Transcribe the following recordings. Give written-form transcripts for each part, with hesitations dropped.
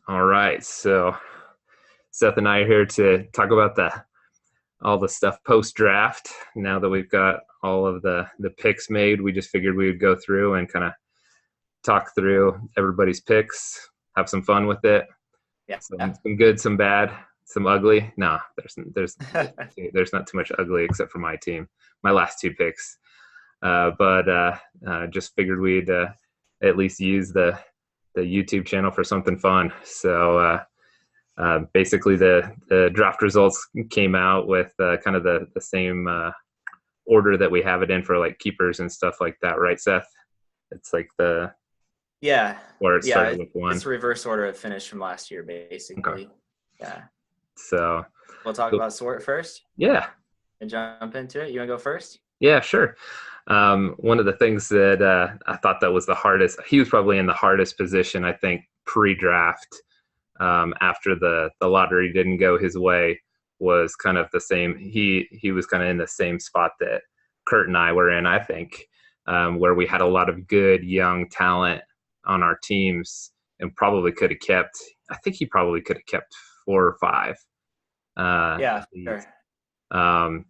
All right. So Seth and I are here to talk about the all the stuff post draft. Now that we've got all of the picks made, we just figured we would go through and kind of talk through everybody's picks, have some fun with it. Yeah. Some good, some bad, some ugly. No, there's not too much ugly except for my team, my last two picks. But just figured we'd at least use the YouTube channel for something fun. So basically, the draft results came out with kind of the same order that we have it in for like keepers and stuff like that, right, Seth? It's like the Yeah. where it Yeah. started with one. It's reverse order of finish from last year, Okay. basically. Yeah. So, We'll talk about Swart first yeah, and jump into it. You want to go first? yeah, sure. One of the things that I thought that was the hardest, he was probably in the hardest position, I think, pre-draft after the lottery didn't go his way was kind of the same. He was kind of in the same spot that Kurt and I were in, I think, where we had a lot of good young talent on our teams and probably could have kept. I think he probably could have kept four or five Yeah, at least. sure. Um,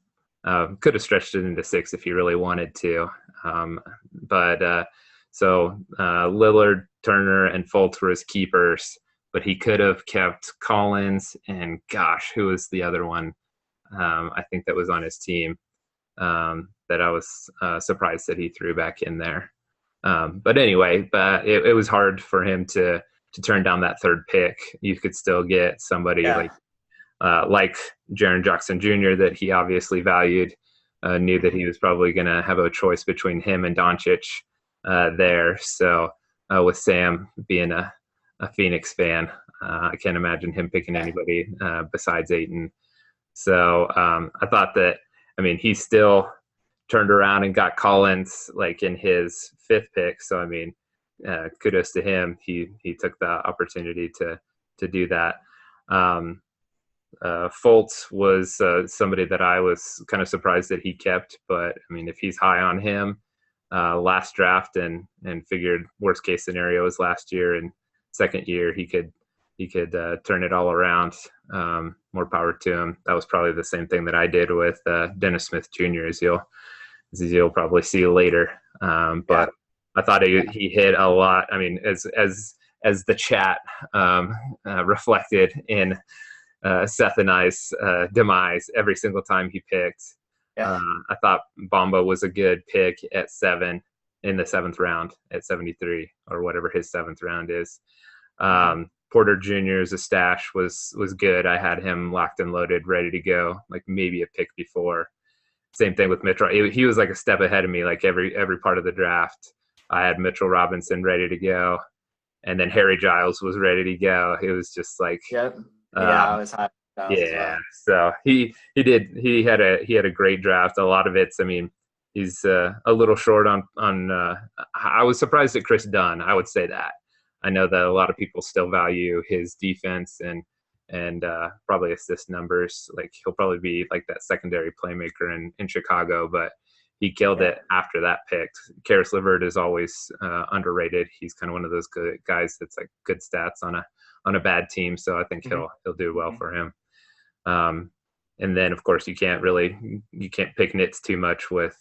could have stretched it into six if he really wanted to. But Lillard, Turner, and Fultz were his keepers, but he could have kept Collins and gosh, who was the other one? I think that was on his team that I was surprised that he threw back in there. But anyway, it was hard for him to turn down that third pick. You could still get somebody Yeah. like Jaren Jackson Jr. that he obviously valued, knew that he Mhm. was probably going to have a choice between him and Doncic there. So with Sam being a Phoenix fan, I can't imagine him picking Yeah. anybody besides Aiton. So I thought that, I mean, he still turned around and got Collins like in his fifth pick. So I mean, kudos to him. He took the opportunity to do that. Um, Fultz was somebody that I was kind of surprised that he kept, but I mean, if he's high on him last draft and figured worst case scenario is last year and second year he could turn it all around. More power to him. That was probably the same thing that I did with Dennis Smith Jr. As you'll probably see later. Yeah. But I thought he hit a lot. I mean, as the chat reflected in Seth and I's demise every single time he picked. Yeah. I thought Bomba was a good pick at 7 in the seventh round at 73 or whatever his seventh round is. Mhm. Porter Jr.'s a stash was good. I had him locked and loaded, ready to go, like maybe a pick before. Same thing with Mitchell. He was like a step ahead of me, like every part of the draft. I had Mitchell Robinson ready to go, and then Harry Giles was ready to go. It was just like Yep. Yeah, I um, was high on as yeah, well. so he had a great draft. A lot of it's, I mean, he's a little short on. I was surprised at Chris Dunn. I would say that. I know that a lot of people still value his defense and probably assist numbers. Like he'll probably be like that secondary playmaker in Chicago, but he killed Yeah. it after that pick. Karis LeVert is always underrated. He's kind of one of those good guys that's like good stats on a bad team. So I think Mhm. he'll do well Mhm. for him. Um, and then of course you can't pick nits too much with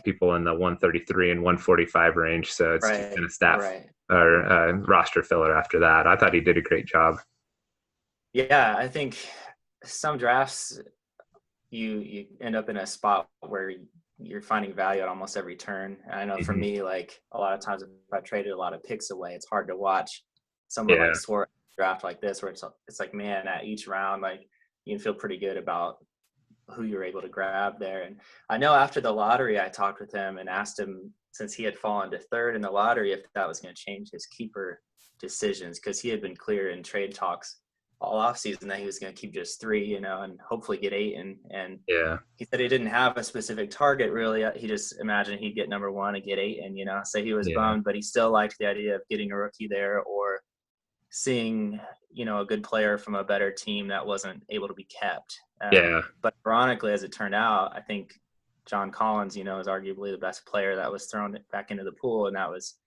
people in the 133 and 145 range. So it's just kind Right. of staff Right. or roster filler after that. I thought he did a great job. Yeah, I think some drafts you end up in a spot where you're finding value at almost every turn. And I know for Mhm. me, like a lot of times if I traded a lot of picks away, it's hard to watch someone Yeah, like Swart draft like this, where it's like, man, at each round, like you can feel pretty good about who you're able to grab there. And I know after the lottery, I talked with him and asked him, since he had fallen to third in the lottery, if that was going to change his keeper decisions, because he had been clear in trade talks all offseason that he was going to keep just three, and hopefully get eight. And yeah, he said he didn't have a specific target really. He just imagined he'd get number one and get eight, and so he was yeah, bummed, but he still liked the idea of getting a rookie there or seeing a good player from a better team that wasn't able to be kept. yeah, But ironically, as it turned out, I think John Collins, is arguably the best player that was thrown back into the pool, and that was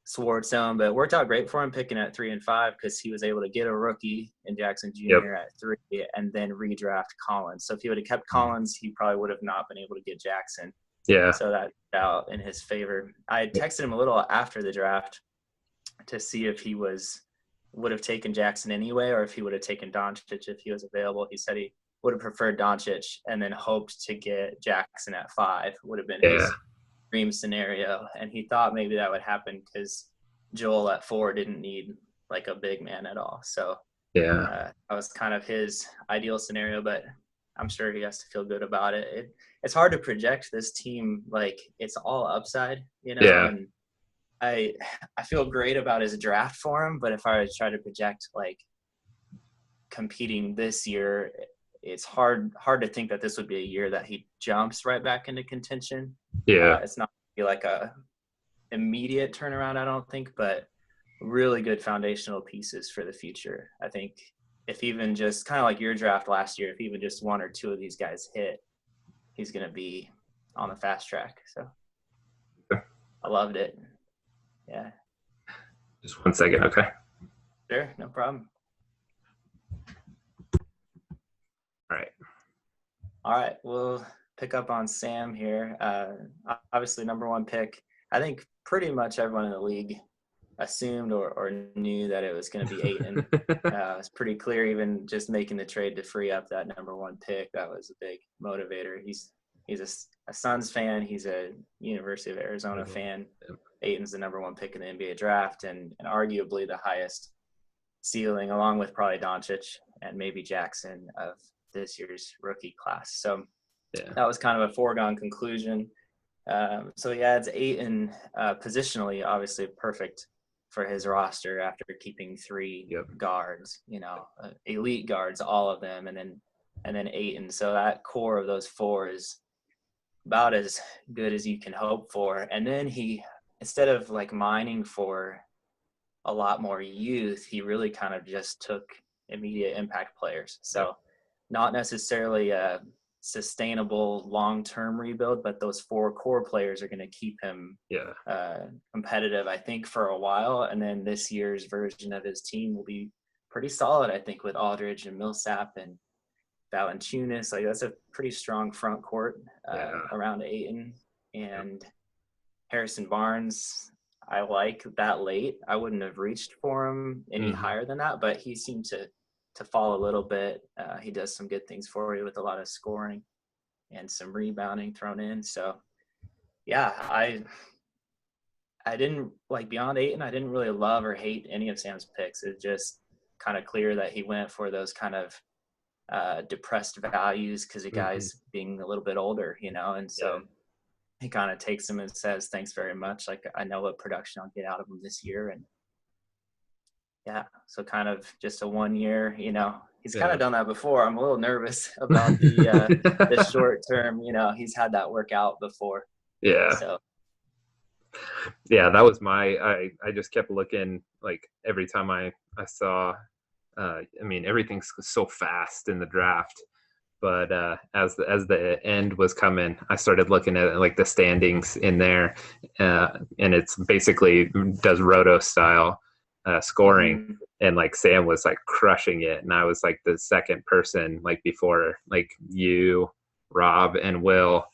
Swart zone, but it worked out great for him picking at 3 and 5 because he was able to get a rookie in Jackson Yep. Jr. at 3 and then redraft Collins. So if he would have kept Collins, he probably would have not been able to get Jackson. Yeah. So that out in his favor. I texted him a little after the draft to see if he would have taken Jackson anyway, or if he would have taken Doncic if he was available. He said he would have preferred Doncic and then hoped to get Jackson at 5 would have been his dream scenario. And he thought maybe that would happen because Joel at 4 didn't need like a big man at all. So that was kind of his ideal scenario, but I'm sure he has to feel good about it. It's hard to project this team. Like, it's all upside, you know, and I feel great about his draft for him, but if I was trying to project like competing this year, it's hard to think that this would be a year that he jumps right back into contention. It's not gonna be like a immediate turnaround, I don't think, but really good foundational pieces for the future. I think if even just kind of like your draft last year, if even just 1 or 2 of these guys hit, he's going to be on the fast track. So I loved it. Yeah. Just 1 second. Okay. Sure. No problem. All right. We'll pick up on Sam here. Obviously, number 1 pick. I think pretty much everyone in the league assumed or knew that it was going to be Ayton. It's pretty clear, even just making the trade to free up that number 1 pick. That was a big motivator. He's a Suns fan. He's a University of Arizona fan. Ayton's the number 1 pick in the NBA draft and arguably the highest ceiling, along with probably Doncic and maybe Jackson, of this year's rookie class. So that was kind of a foregone conclusion. So he adds Ayton positionally, obviously perfect for his roster after keeping 3 guards, elite guards, all of them, and then Ayton. So that core of those 4 is about as good as you can hope for. And then he, instead of like mining for a lot more youth, he really kind of just took immediate impact players. So not necessarily a sustainable long-term rebuild, but those 4 core players are going to keep him competitive, I think, for a while. And then this year's version of his team will be pretty solid, I think, with Aldridge and Millsap and Valanciunas. Like, that's a pretty strong front court around Ayton. And Harrison Barnes, I like that late. I wouldn't have reached for him any higher than that, but he seemed to fall a little bit. He does some good things for you with a lot of scoring and some rebounding thrown in. So I didn't like, beyond Ayton, I didn't really love or hate any of Sam's picks. It's just kind of clear that he went for those kind of depressed values because the guy's being a little bit older, and so he kind of takes him and says, thanks very much. Like, I know what production I'll get out of him this year. And so kind of just a 1 year, he's kind of done that before. I'm a little nervous about the short term, he's had that work out before. So that was I just kept looking, like, every time I saw, everything's so fast in the draft, but as the end was coming, I started looking at like the standings in there, and it's basically does roto style scoring, and like Sam was like crushing it, and I was like the second person, like before like you, Rob, and Will,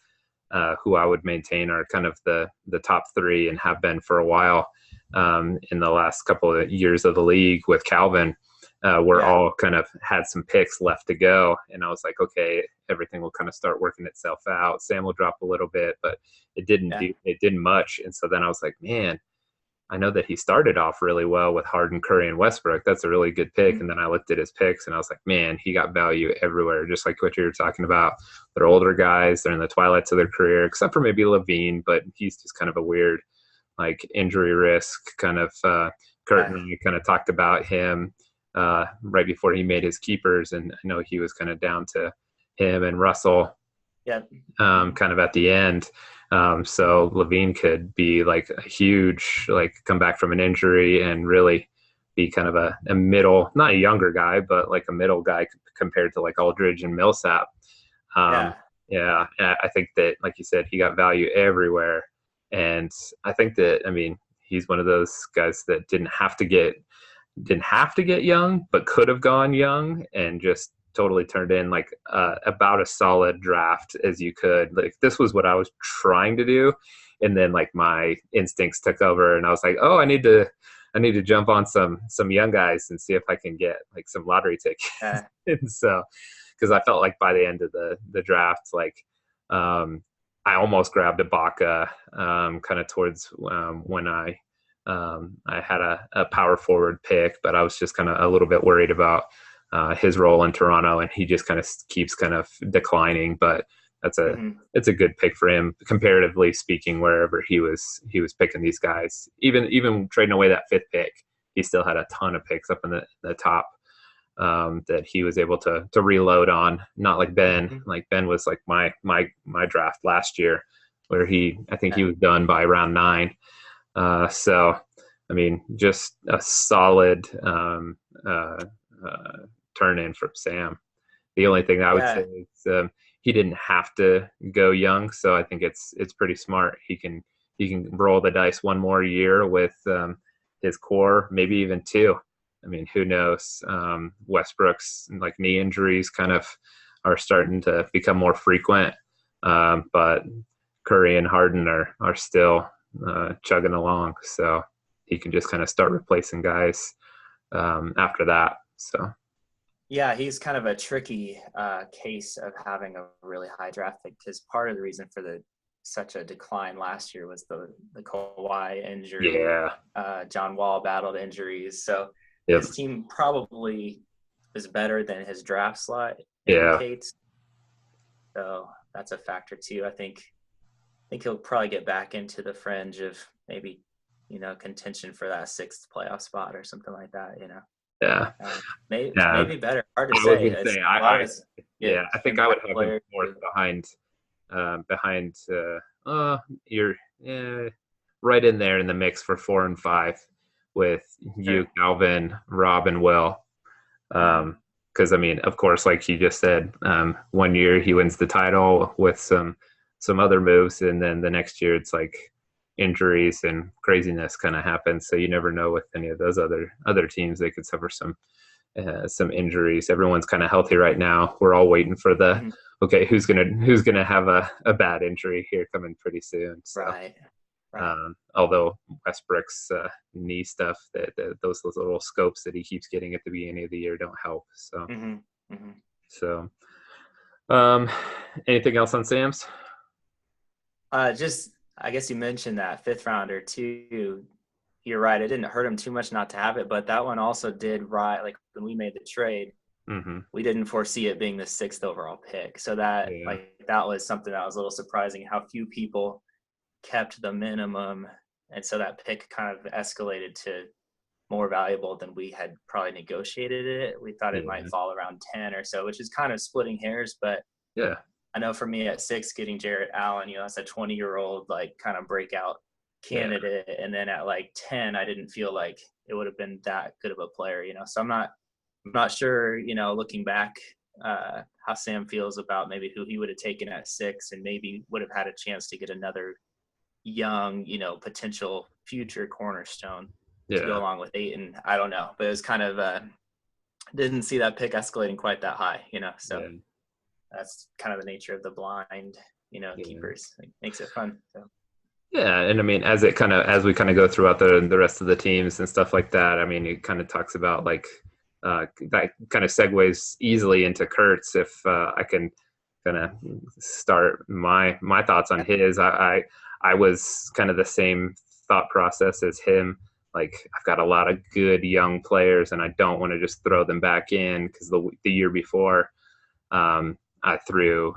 who I would maintain are kind of the top 3 and have been for a while in the last couple of years of the league with Calvin. We're all kind of had some picks left to go, and I was like, okay, everything will kind of start working itself out. Sam will drop a little bit, but it didn't much. And so then I was like, man, I know that he started off really well with Harden, Curry, and Westbrook. That's a really good pick. And then I looked at his picks and I was like, man, he got value everywhere, just like what you were talking about. They're older guys. They're in the twilights of their career, except for maybe Levine, but he's just kind of a weird, like, injury risk kind of curtain. You kind of talked about him right before he made his keepers. And I know he was kind of down to him and Russell kind of at the end. So Levine could be like a huge, like, come back from an injury and really be kind of a middle, not a younger guy, but like a middle guy compared to like Aldridge and Millsap. I think that, like you said, he got value everywhere. And I think that, he's one of those guys that didn't have to get young, but could have gone young and just totally turned in like about a solid draft as you could. Like this was what I was trying to do, and then like my instincts took over, and I was like, oh, I need to jump on some young guys and see if I can get like some lottery tickets. And so, because I felt like by the end of the draft, like I almost grabbed Ibaka kind of towards when I had a power forward pick, but I was just kind of a little bit worried about his role in Toronto, and he just kind of keeps kind of declining. But it's a good pick for him, comparatively speaking, wherever he was picking these guys. Even trading away that 5th pick, he still had a ton of picks up in the top that he was able to reload on. Not like Ben. Mm-hmm. Like Ben was like my draft last year, where I think he was done by round 9. So, I mean, just a solid turn in from Sam. The only thing I would say is he didn't have to go young, so I think it's pretty smart. He can roll the dice one more year with his core, maybe even 2. I mean, who knows? Westbrook's like knee injuries kind of are starting to become more frequent, but Curry and Harden are still chugging along, so he can just kind of start replacing guys after that. So yeah, he's kind of a tricky case of having a really high draft pick, because part of the reason for such a decline last year was the Kawhi injury. John Wall battled injuries, so his team probably is better than his draft slot indicates. So that's a factor too. I think he'll probably get back into the fringe of maybe, contention for that 6th playoff spot or something like that, Yeah. Maybe better. Hard to say. I think I would have him 4th behind you're right in there in the mix for 4 and 5 with you, Calvin, Rob, and Will. Because I mean, of course, like you just said, one year he wins the title with some other moves, and then the next year it's like injuries and craziness kind of happens. So you never know with any of those other teams, they could suffer some injuries. Everyone's kind of healthy right now. We're all waiting for okay, who's gonna have a bad injury here coming pretty soon. So, right. Although Westbrook's knee stuff, those little scopes that he keeps getting at the beginning of the year don't help. So, So, anything else on Sam's? Just, I guess you mentioned that 5th rounder too. You're right. It didn't hurt him too much not to have it, but that one also did right. Like when we made the trade, we didn't foresee it being the 6th overall pick. So that was something that was a little surprising, how few people kept the minimum. And so that pick kind of escalated to more valuable than we had probably negotiated it. We thought it might fall around 10 or so, which is kind of splitting hairs, but I know for me at 6, getting Jarrett Allen, that's a 20-year-old like kind of breakout candidate. And then at like 10, I didn't feel like it would have been that good of a player, So I'm not sure, looking back, how Sam feels about maybe who he would have taken at 6 and maybe would have had a chance to get another young, potential future cornerstone to go along with 8. And I don't know, but it was kind of didn't see that pick escalating quite that high, So that's kind of the nature of the blind, keepers. It makes it fun. So. Yeah, and I mean, as we kind of go throughout the rest of the teams and stuff like that, I mean, it kind of talks about like that kind of segues easily into Kurt's. If I can kind of start my thoughts on his, I was kind of the same thought process as him. Like I've got a lot of good young players, and I don't want to just throw them back in because the year before, I threw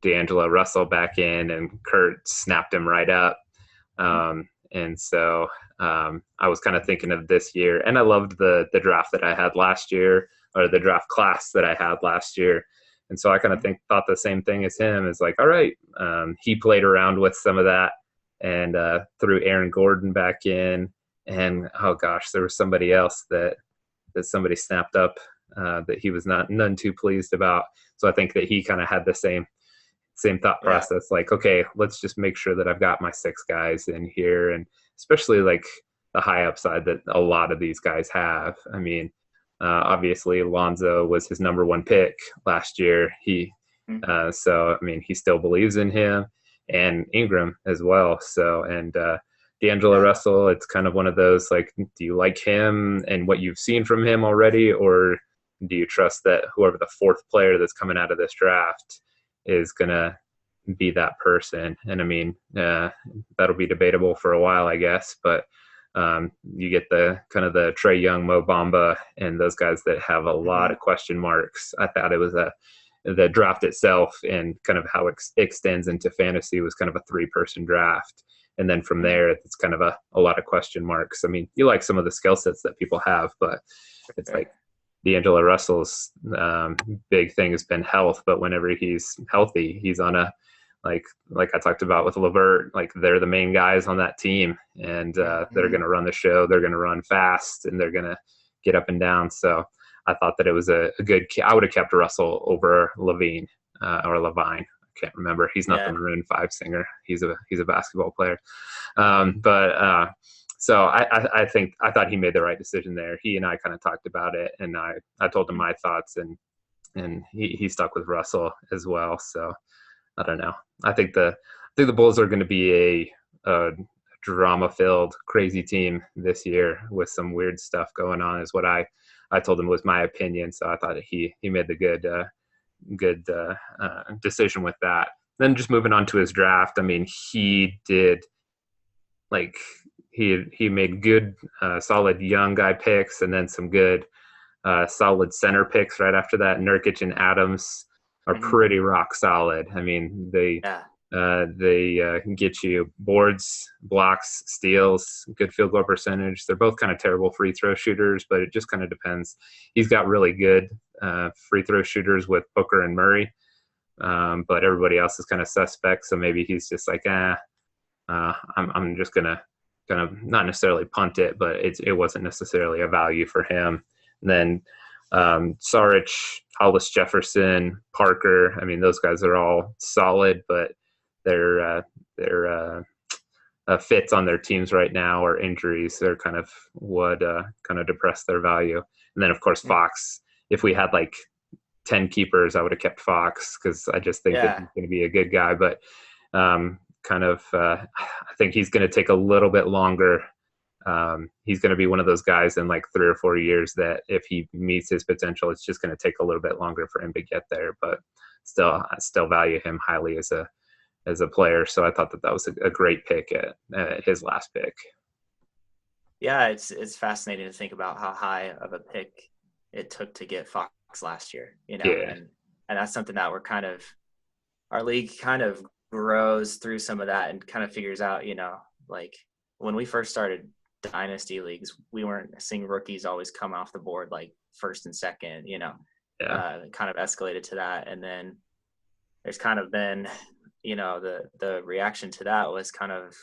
D'Angelo Russell back in, and Kurt snapped him right up. And so I was kind of thinking of this year, and I loved the draft that I had last year, or the draft class that I had last year. And so I kind of thought the same thing as him. Is like, all right, he played around with some of that and threw Aaron Gordon back in. And oh gosh, there was somebody else that somebody snapped up that he was none too pleased about. So I think that he kind of had the same thought process. Like, okay, let's just make sure that I've got my 6 guys in here, and especially like the high upside that a lot of these guys have. I mean, obviously Lonzo was his number one pick last year. So I mean, he still believes in him, and Ingram as well. So, and D'Angelo Russell, it's kind of one of those, like, do you like him and what you've seen from him already, or do you trust that whoever the fourth player that's coming out of this draft is gonna be that person? And I mean, that'll be debatable for a while, I guess, but you get the kind of the Trae Young, Mo Bamba, and those guys that have a lot of question marks. I thought it was the draft itself and kind of how it extends into fantasy was kind of a 3-person draft. And then from there, it's kind of a lot of question marks. I mean, you like some of the skill sets that people have, but it's like D'Angelo Russell's big thing has been health. But whenever he's healthy, he's on a, like I talked about with LeVert, like they're the main guys on that team, and they're going to run the show. They're going to run fast, and they're going to get up and down. So I thought that it was a good. I would have kept Russell over Levine or Levine. I can't remember. He's not the Maroon 5 singer. He's a basketball player. So I thought he made the right decision there. He and I kind of talked about it, and I told him my thoughts, and he stuck with Russell as well. So I don't know. I think the Bulls are going to be a drama-filled, crazy team this year with some weird stuff going on. Is what I told him was my opinion. So I thought he made the good decision with that. Then just moving on to his draft. I mean, he did he made good, solid young guy picks, and then some good, solid center picks right after that. Nurkic and Adams are pretty rock solid. I mean, they get you boards, blocks, steals, good field goal percentage. They're both kind of terrible free throw shooters, but it just kind of depends. He's got really good free throw shooters with Booker and Murray, but everybody else is kind of suspect. So maybe he's just like, I'm just gonna kind of not necessarily punt it, but it wasn't necessarily a value for him. And then Saric, Hollis Jefferson, Parker. I mean, those guys are all solid, but their fits on their teams right now or injuries, they're kind of would kind of depress their value. And then of course Fox. If we had like 10 keepers, I would have kept Fox because I just think that he's going to be a good guy. But I think he's going to take a little bit longer. He's going to be one of those guys in like 3 or 4 years that if he meets his potential, it's just going to take a little bit longer for him to get there. But I still value him highly as a player. So I thought that was a great pick at his last pick. Yeah, it's fascinating to think about how high of a pick it took to get Fox last year, and that's something that our league kind of grows through some of that and kind of figures out, like when we first started dynasty leagues, we weren't seeing rookies always come off the board like first and second, kind of escalated to that. And then there's kind of been, the reaction to that was kind of,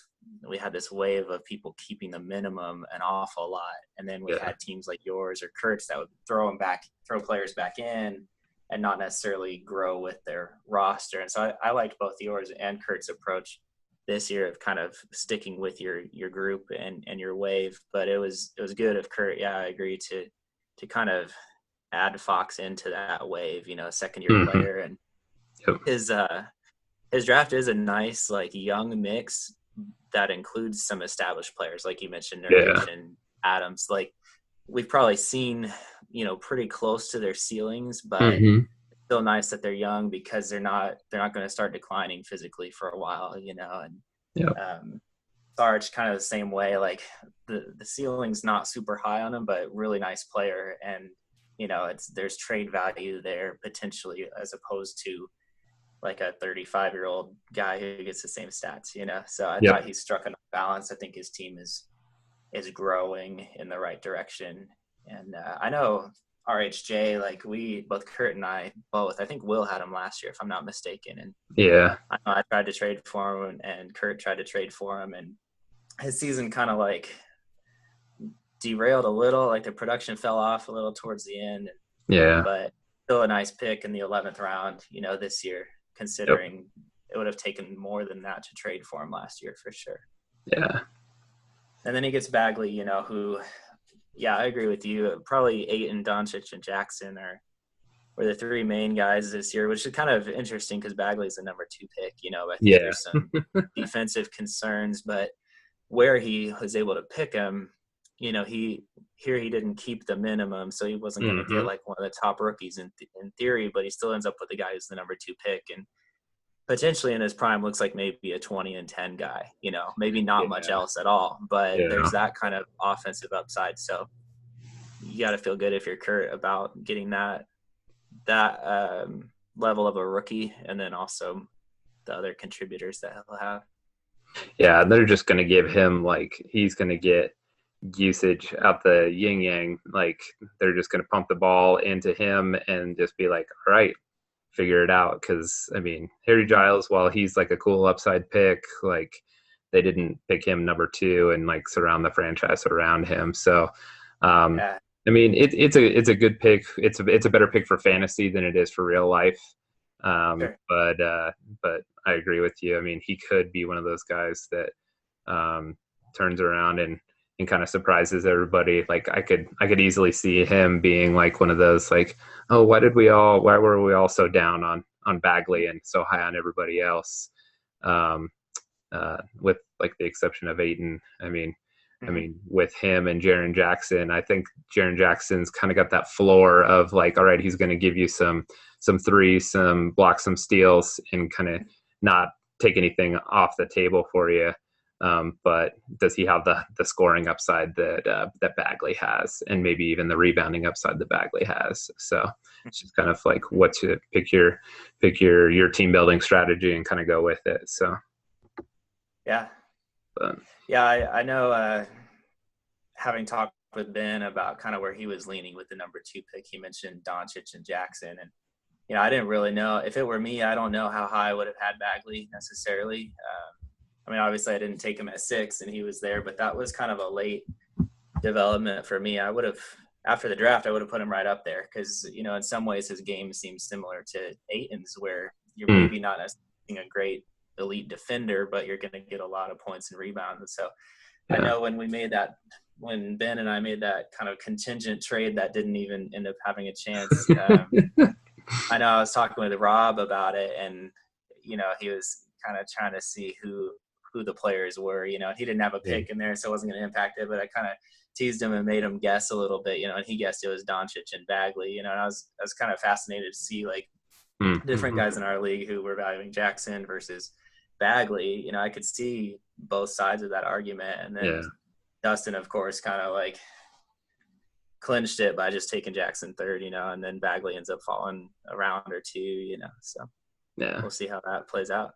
we had this wave of people keeping the minimum an awful lot. And then we had teams like yours or Kurt's that would throw players back in and not necessarily grow with their roster. And so I liked both yours and Kurt's approach this year of kind of sticking with your group and your wave. But it was good of Kurt. Yeah, I agree to kind of add Fox into that wave, second year player. And his draft is a nice, like, young mix that includes some established players, like you mentioned, Nurkic and Adams. Like, we've probably seen, pretty close to their ceilings, but it's still nice that they're young because they're not going to start declining physically for a while, and Sarge kind of the same way. Like the ceiling's not super high on him, but really nice player, and there's trade value there potentially as opposed to like a 35-year-old guy who gets the same stats, So I thought he struck a balance. I think his team is growing in the right direction. And I know RHJ, like both Kurt and I I think Will had him last year, if I'm not mistaken. And I know I tried to trade for him and Kurt tried to trade for him, and his season kind of like derailed a little, like the production fell off a little towards the end. But still a nice pick in the 11th round, this year, considering it would have taken more than that to trade for him last year for sure. Yeah. And then he gets Bagley, you know, who, yeah, I agree with you. Probably Ayton, Doncic, and Jackson were the three main guys this year, which is kind of interesting because Bagley's the number 2 pick. You know, I think Yeah. there's some defensive concerns, but where he was able to pick him, you know, he didn't keep the minimum, so he wasn't going to get like one of the top rookies in theory, but he still ends up with the guy who's the number 2 pick and potentially in his prime looks like maybe a 20-10 guy, you know, maybe not much else at all, but there's that kind of offensive upside. So you got to feel good if you're Kurt about getting that level of a rookie, and then also the other contributors that he'll have. Yeah, they're just going to give him, like, he's going to get usage out the yin yang. Like, they're just going to pump the ball into him and just be like, all right, figure it out. Because, I mean, Harry Giles, while he's like a cool upside pick, like, they didn't pick him number 2 and like surround the franchise around him. So, Yeah. I mean, it's a good pick. It's a better pick for fantasy than it is for real life. Sure. But I agree with you. I mean, he could be one of those guys that turns around and kind of surprises everybody. Like I could easily see him being like one of those like, oh, why were we all so down on Bagley and so high on everybody else? With like the exception of Ayton. I mean, with him and Jaren Jackson, I think Jaren Jackson's kind of got that floor of like, all right, he's going to give you some threes, some blocks, some steals, and kind of not take anything off the table for you. But does he have the scoring upside that Bagley has, and maybe even the rebounding upside that Bagley has? So it's just kind of like what to pick your team building strategy and kind of go with it. So yeah. Yeah, I know having talked with Ben about kind of where he was leaning with the number 2 pick, he mentioned Doncic and Jackson. And, you know, I didn't really know. If it were me, I don't know how high I would have had Bagley necessarily. I mean, obviously I didn't take him at 6 and he was there, but that was kind of a late development for me. I would have, after the draft, I would have put him right up there because, you know, in some ways his game seems similar to Ayton's where you're maybe not necessarily a great elite defender, but you're going to get a lot of points and rebounds. And so I know when Ben and I made that kind of contingent trade that didn't even end up having a chance, I know I was talking with Rob about it, and, you know, he was kind of trying to see who the players were, you know, and he didn't have a pick in there, so it wasn't going to impact it, but I kind of teased him and made him guess a little bit, you know, and he guessed it was Doncic and Bagley, you know, and I was kind of fascinated to see like different guys in our league who were valuing Jackson versus Bagley. You know, I could see both sides of that argument. And then Dustin, of course, kind of like clinched it by just taking Jackson 3rd, you know, and then Bagley ends up falling a round or 2, you know, so we'll see how that plays out.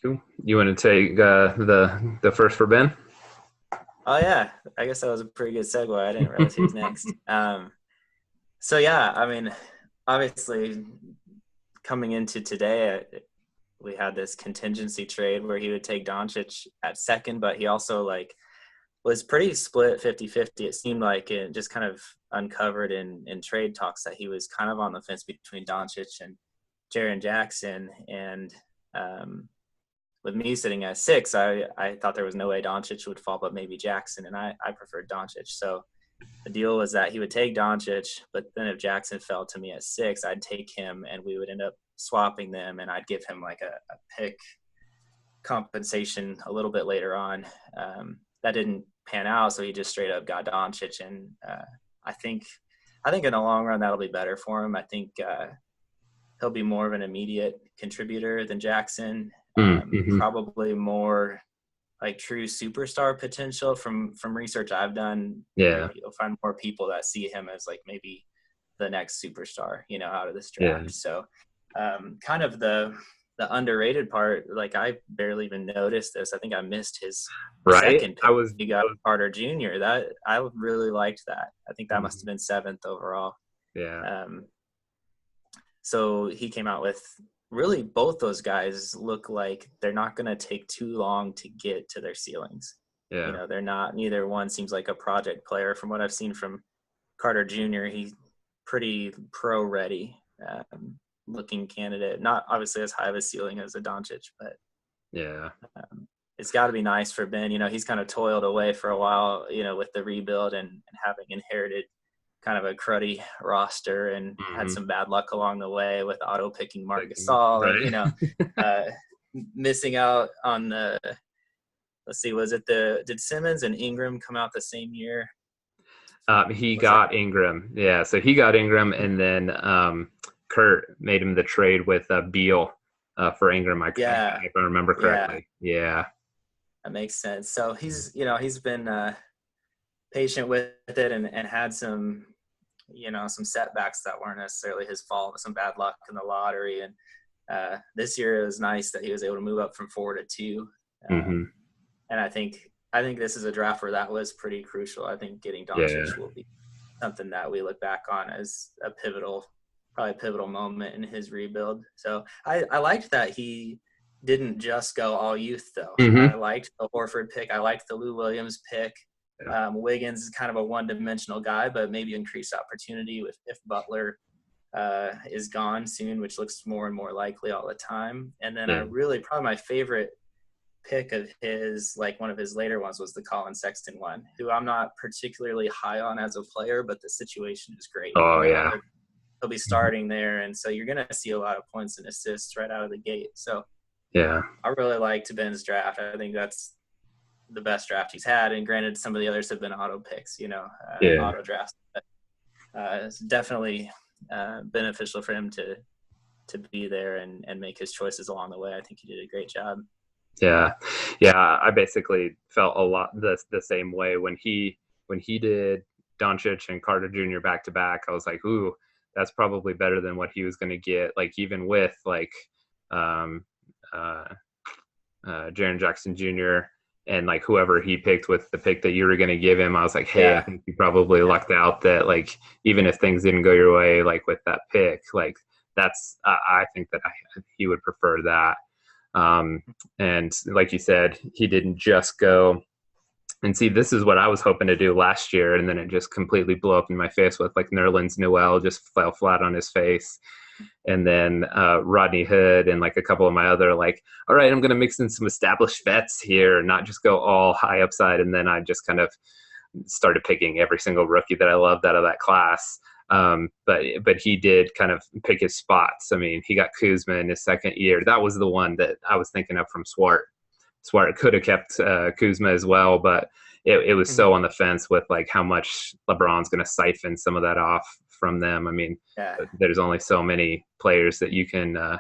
Cool. You want to take the first for Ben? Oh yeah, I guess that was a pretty good segue. I didn't realize he was next. So yeah, I mean, obviously coming into today, we had this contingency trade where he would take Doncic at 2nd, but he also like was pretty split 50-50. It seemed like it just kind of uncovered in trade talks that he was kind of on the fence between Doncic and Jaren Jackson. And with me sitting at 6, I thought there was no way Doncic would fall, but maybe Jackson, and I preferred Doncic. So the deal was that he would take Doncic, but then if Jackson fell to me at 6, I'd take him and we would end up swapping them, and I'd give him like a pick compensation a little bit later on. That didn't pan out, so he just straight up got Doncic, and I think in the long run that'll be better for him. I think he'll be more of an immediate contributor than Jackson. Probably more like true superstar potential from research I've done. Yeah, you'll find more people that see him as like maybe the next superstar, you know, out of this draft. So kind of the underrated part, like I barely even noticed this. I think I missed his second pick. He got Carter Jr. That I really liked that. I think that must have been 7th overall. Yeah. So he came out with really both those guys look like they're not going to take too long to get to their ceilings. Yeah. You know, they're not, neither one seems like a project player. From what I've seen from Carter Jr., he's pretty pro ready looking candidate. Not obviously as high of a ceiling as a Doncic, but it's got to be nice for Ben. He's kind of toiled away for a while, with the rebuild and having inherited kind of a cruddy roster and had some bad luck along the way with auto picking Marc Gasol, right. and missing out on the. Let's see, did Simmons and Ingram come out the same year? He got Ingram. Yeah, so he got Ingram, and then Kurt made him the trade with Beal for Ingram. If I remember correctly. Yeah, that makes sense. So he's been patient with it and had some some setbacks that weren't necessarily his fault, some bad luck in the lottery. And this year it was nice that he was able to move up from 4 to 2. And I think this is a draft where that was pretty crucial. I think getting Doncic will be something that we look back on as a pivotal moment in his rebuild. So I liked that he didn't just go all youth, though. I liked the Horford pick. I liked the Lou Williams pick. Wiggins is kind of a one-dimensional guy, but maybe increased opportunity if Butler is gone soon, which looks more and more likely all the time. And then probably my favorite pick of his, like one of his later ones, was the Colin Sexton one, who I'm not particularly high on as a player, but the situation is great. He'll be starting there, and so you're gonna see a lot of points and assists right out of the gate. So I really liked Ben's draft. I think that's the best draft he's had, and granted some of the others have been auto picks, auto drafts, but it's definitely beneficial for him to be there and make his choices along the way. I think he did a great job. Yeah. I basically felt a lot the same way when he did Doncic and Carter Jr. back to back. I was like, ooh, that's probably better than what he was going to get. Like even with Jaren Jackson Jr. and like whoever he picked with the pick that you were going to give him, I was like, hey, I think you probably lucked out that like even if things didn't go your way, like with that pick, like that's I think that he would prefer that. And like you said, he didn't just go and see, this is what I was hoping to do last year. And then it just completely blew up in my face with like Nerlens Noel just fell flat on his face. And then Rodney Hood and like a couple of my other like, all right, I'm going to mix in some established vets here and not just go all high upside. And then I just kind of started picking every single rookie that I loved out of that class. But he did kind of pick his spots. I mean, he got Kuzma in his second year. That was the one that I was thinking of from Swart. Swart could have kept Kuzma as well, but it was so on the fence with like how much LeBron's going to siphon some of that off from them. I mean, there's only so many players that you can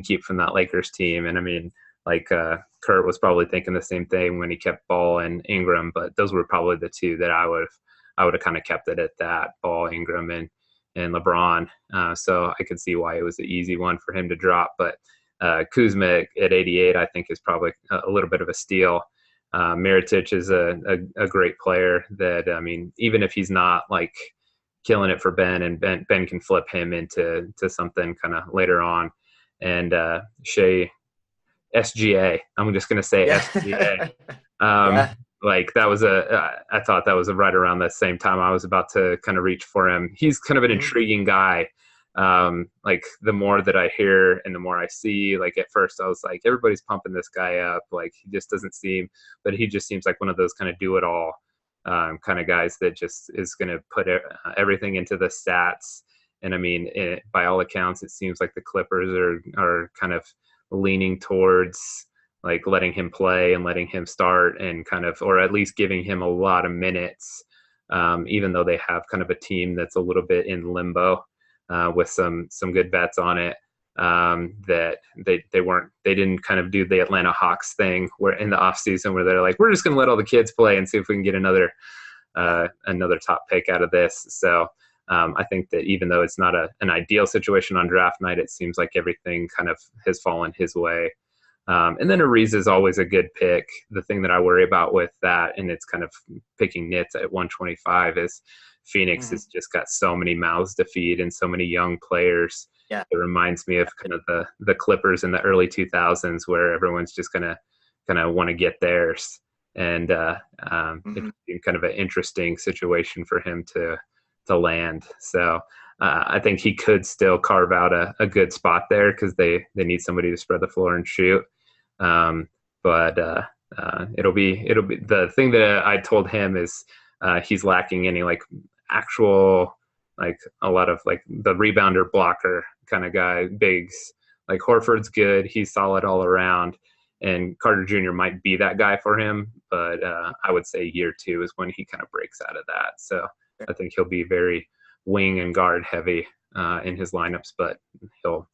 keep from that Lakers team. And I mean, like Kurt was probably thinking the same thing when he kept Ball and Ingram, but those were probably the two that I would have kind of kept it at that, Ball, Ingram, and LeBron. So I could see why it was an easy one for him to drop. But Kuzma at 88, I think, is probably a little bit of a steal. Mirotic is a great player that, I mean, even if he's not like killing it for Ben, and Ben can flip him into something kind of later on. And Shea, SGA, I'm just going to say SGA. Like that was I thought that was right around the same time I was about to kind of reach for him. He's kind of an intriguing guy. Like the more that I hear and the more I see, like at first I was like, everybody's pumping this guy up. Like he just doesn't seem, but he just seems like one of those kind of do it all kind of guys that just is going to put everything into the stats. And I mean, by all accounts, it seems like the Clippers are kind of leaning towards like letting him play and letting him start and kind of, or at least giving him a lot of minutes, even though they have kind of a team that's a little bit in limbo with some good bets on it, that they didn't kind of do the Atlanta Hawks thing where in the off season where they're like, we're just going to let all the kids play and see if we can get another top pick out of this. So I think that even though it's not an ideal situation on draft night, it seems like everything kind of has fallen his way. And then Ariza is always a good pick. The thing that I worry about with that, and it's kind of picking nits at 125, is Phoenix has just got so many mouths to feed and so many young players. Yeah. It reminds me of kind of the Clippers in the early 2000s where everyone's just going to kind of want to get theirs. And it's kind of an interesting situation for him to land. So I think he could still carve out a good spot there because they need somebody to spread the floor and shoot. But It'll be the thing that I told him is he's lacking any like actual like a lot of like the rebounder blocker kind of guy bigs. Like Horford's good, he's solid all around, and Carter Jr. might be that guy for him, but I would say year 2 is when he kind of breaks out of that. So I think he'll be very wing and guard heavy in his lineups, but he'll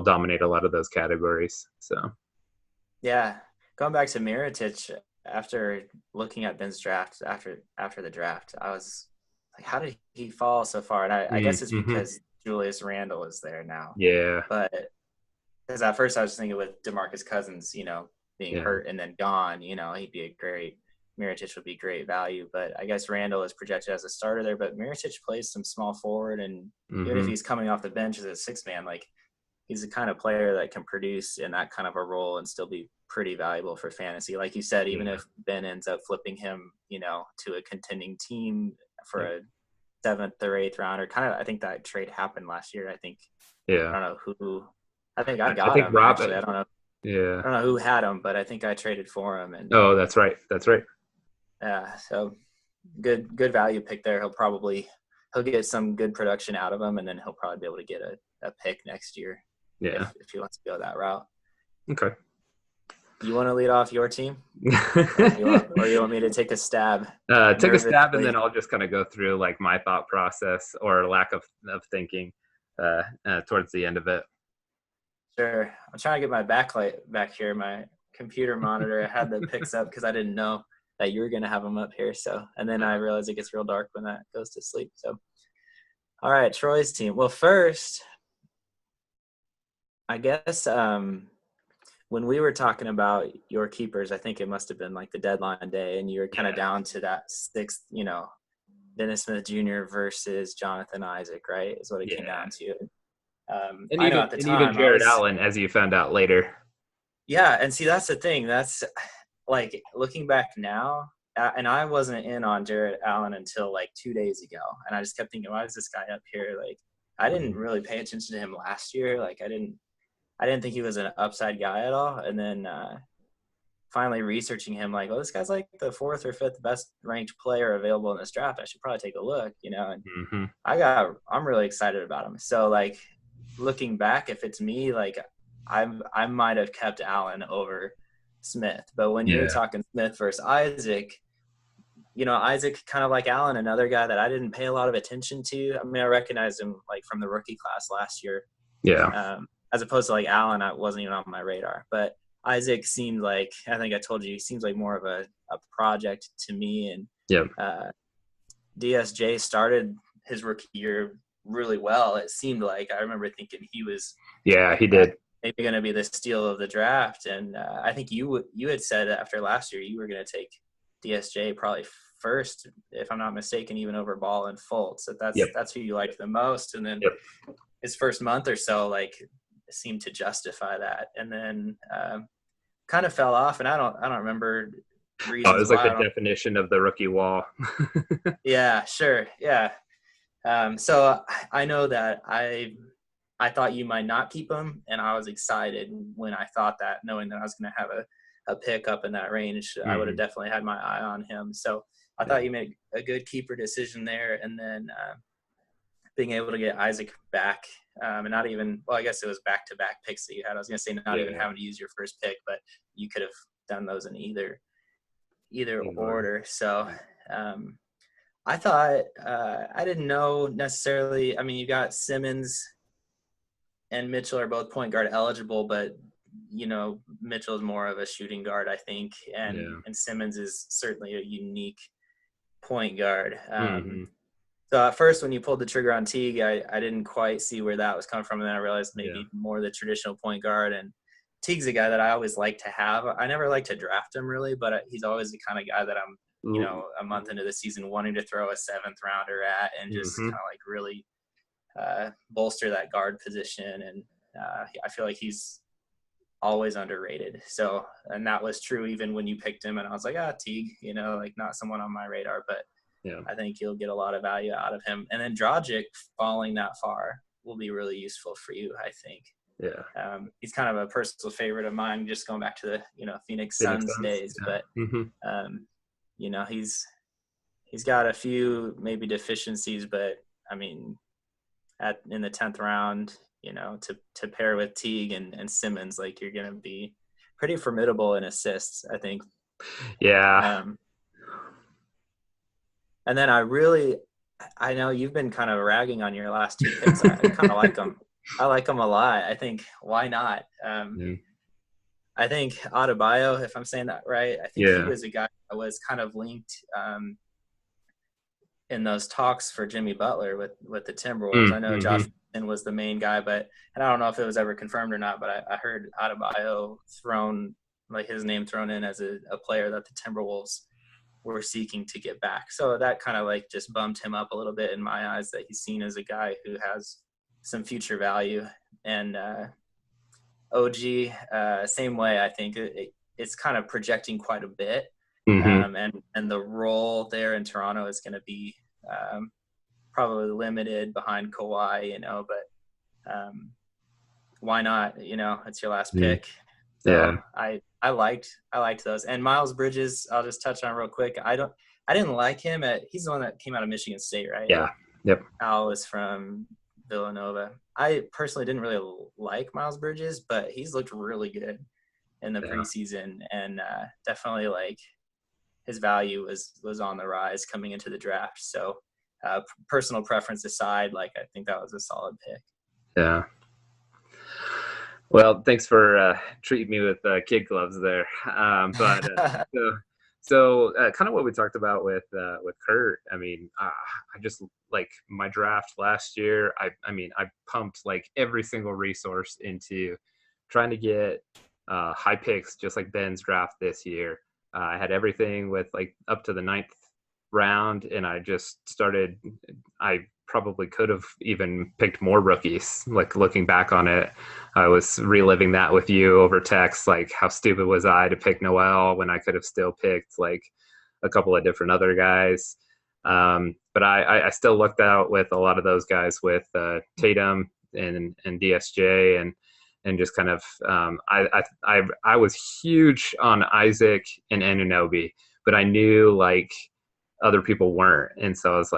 dominate a lot of those categories. So Yeah, going back to Mirotic, after looking at Ben's draft after the draft, I was like, how did he fall so far? And I guess it's mm-hmm. because Julius Randle is there now. Yeah, But because at first I was thinking with DeMarcus Cousins, being yeah, hurt and then gone, he'd be a great Mirotic would be great value. But I guess Randall is projected as a starter there. But Mirotic plays some small forward, and even if mm-hmm. he's coming off the bench as a 6-man, like he's the kind of player that can produce in that kind of a role and still be pretty valuable for fantasy. Like you said, even if Ben ends up flipping him, to a contending team for a 7th or 8th rounder, I think that trade happened last year. I think, I don't know who, I think I got him Rob, actually. I don't know. Yeah. I don't know who had him, but I think I traded for him. And oh, that's right. yeah, so good value pick there. He'll get some good production out of him, and then he'll probably be able to get a pick next year. Yeah. If he wants to go that route. Okay. You want to lead off your team? or you want me to take a stab? Take a stab, and then I'll just kind of go through like my thought process or lack of thinking towards the end of it. Sure. I'm trying to get my backlight back here, my computer monitor. I had the picks up because I didn't know that you were going to have them up here. So, and then I realized it gets real dark when that goes to sleep. So, all right, Troy's team. Well, first, I guess when we were talking about your keepers, I think it must have been like the deadline day, and you were kind of down to that 6th, Dennis Smith Jr. versus Jonathan Isaac, right? Is what it came down to. And even Jared Allen, as you found out later. Yeah, and see, that's the thing. That's like looking back now, and I wasn't in on Jared Allen until like 2 days ago, and I just kept thinking, why is this guy up here? Like, I didn't really pay attention to him last year. Like, I didn't think he was an upside guy at all. And then finally researching him, like, this guy's like the 4th or 5th best ranked player available in this draft. I should probably take a look, and I'm really excited about him. So like looking back, if it's me, like I might have kept Allen over Smith. But when you're talking Smith versus Isaac, Isaac kind of like Allen, another guy that I didn't pay a lot of attention to. I mean, I recognized him like from the rookie class last year. Yeah. As opposed to like Allen, I wasn't even on my radar. But Isaac seemed like, I think I told you, he seems like more of a project to me. And DSJ started his rookie year really well. It seemed like, I remember thinking he was he did maybe going to be the steal of the draft. And I think you had said after last year you were going to take DSJ probably first, if I'm not mistaken, even over Ball and Fultz. So that's who you liked the most. And then his first month or so, like, seemed to justify that, and then kind of fell off. And I don't remember reasons. It was like the definition of the rookie wall. Yeah, sure, yeah. So I know that I thought you might not keep him, and I was excited when I thought that, knowing that I was going to have a pick up in that range. I would have definitely had my eye on him. So I thought you made a good keeper decision there, and then being able to get Isaac back. And not even, well, I guess it was back-to-back picks that you had. I was going to say not even having to use your first pick, but you could have done those in either order. So I thought I didn't know necessarily. I mean, you got Simmons and Mitchell are both point guard eligible, but Mitchell is more of a shooting guard, I think, and Simmons is certainly a unique point guard. So at first, when you pulled the trigger on Teague, I didn't quite see where that was coming from. And then I realized maybe more the traditional point guard. And Teague's a guy that I always like to have. I never like to draft him really, but he's always the kind of guy that I'm, a month into the season wanting to throw a 7th rounder at and just kind of like really bolster that guard position. And I feel like he's always underrated. So, and that was true even when you picked him. And I was like, Teague, like not someone on my radar, but I think you'll get a lot of value out of him. And then Dragic falling that far will be really useful for you, I think. Yeah. He's kind of a personal favorite of mine, just going back to the, Phoenix Phoenix Suns Suns. days. Yeah. But, Mm-hmm. he's got a few maybe deficiencies, but I mean, in the 10th round, to pair with Teague and Simmons, like you're going to be pretty formidable in assists, I think. Yeah. And then I know you've been kind of ragging on your last two picks. I kind of like them. I like them a lot. I think, why not? I think Adebayo, if I'm saying that right, I think he was a guy that was kind of linked in those talks for Jimmy Butler with the Timberwolves. I know Josh was the main guy, and I don't know if it was ever confirmed or not, but I heard Adebayo his name thrown in as a player that the Timberwolves were seeking to get back. So that kind of just bumped him up a little bit in my eyes, that he's seen as a guy who has some future value. And OG, same way. I think it's kind of projecting quite a bit. And the role there in Toronto is going to be probably limited behind Kawhi, but why not? It's your last pick. So I liked those. And Miles Bridges, I'll just touch on real quick. I didn't like him he's the one that came out of Michigan State, right? Yeah. Yep. Al is from Villanova. I personally didn't really like Miles Bridges, but he's looked really good in the preseason, and definitely his value was on the rise coming into the draft. So personal preference aside, I think that was a solid pick. Yeah. Well, thanks for treating me with kid gloves there. So kind of what we talked about with Kurt. I mean, I just my draft last year. I pumped every single resource into trying to get high picks, just like Ben's draft this year. I had everything with up to the 9th round, and I just started. I probably could have even picked more rookies. Looking back on it, I was reliving that with you over text. How stupid was I to pick Noel when I could have still picked a couple of different other guys. But I still lucked out with a lot of those guys with Tatum and DSJ and just kind of I was huge on Isaac and Anunoby, but I knew other people weren't, and so I was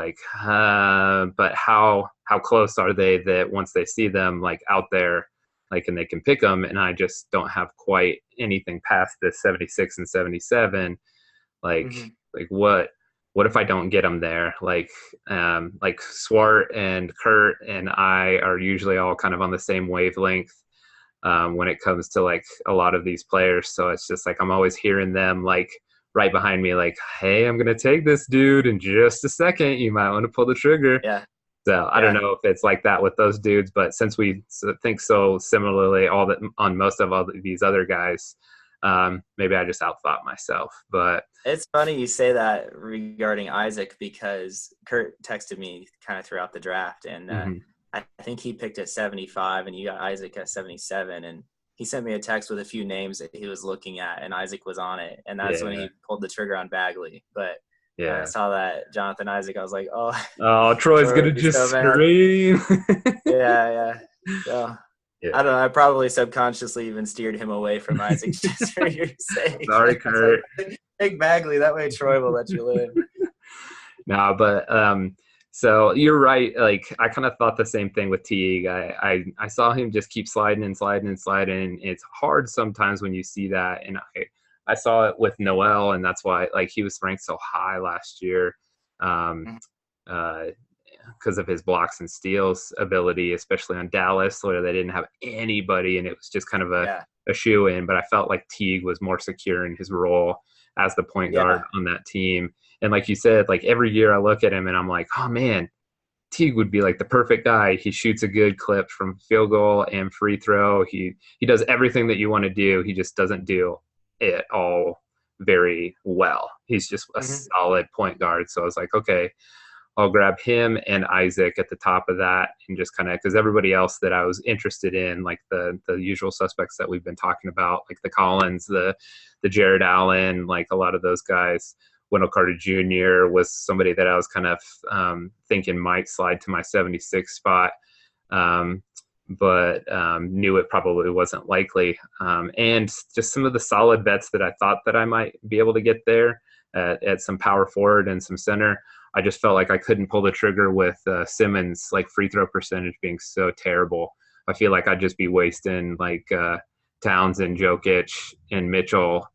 but how close are they that once they see them out there, and they can pick them, and I just don't have quite anything past the 76 and 77. What if I don't get them there? Swart and Kurt and I are usually all kind of on the same wavelength when it comes to a lot of these players. So it's just I'm always hearing them right behind me, hey, I'm going to take this dude in just a second. You might want to pull the trigger. Yeah. So I don't know if it's like that with those dudes, but since we think so similarly on most of all these other guys, maybe I just outthought myself. But it's funny you say that regarding Isaac, because Kurt texted me kind of throughout the draft, and I think he picked at 75 and you got Isaac at 77, and he sent me a text with a few names that he was looking at, and Isaac was on it. And that's when he pulled the trigger on Bagley. But I saw that Jonathan Isaac, I was like, oh, Troy's going to just scream. Yeah. So, I don't know. I probably subconsciously even steered him away from Isaac just for your sake. Sorry, Kurt. Take Bagley. That way Troy will let you live. No, but so you're right. I kind of thought the same thing with Teague. I saw him just keep sliding and sliding and sliding. It's hard sometimes when you see that. And I saw it with Noel, and that's why he was ranked so high last year because of his blocks and steals ability, especially on Dallas, where they didn't have anybody, and it was just kind of a shoe-in. But I felt like Teague was more secure in his role as the point guard on that team. And like you said, every year I look at him and I'm like, oh man, Teague would be the perfect guy. He shoots a good clip from field goal and free throw. He does everything that you want to do. He just doesn't do it all very well. He's just a solid point guard. So I was like, okay, I'll grab him and Isaac at the top of that, and just kind of, because everybody else that I was interested in, the usual suspects that we've been talking about, the Collins, the Jared Allen, a lot of those guys. Wendell Carter Jr. was somebody that I was kind of thinking might slide to my 76 spot. knew it probably wasn't likely. And just some of the solid bets that I thought that I might be able to get there at some power forward and some center. I just felt like I couldn't pull the trigger with Simmons, like free throw percentage being so terrible. I feel like I'd just be wasting like Towns and Jokic and Mitchell,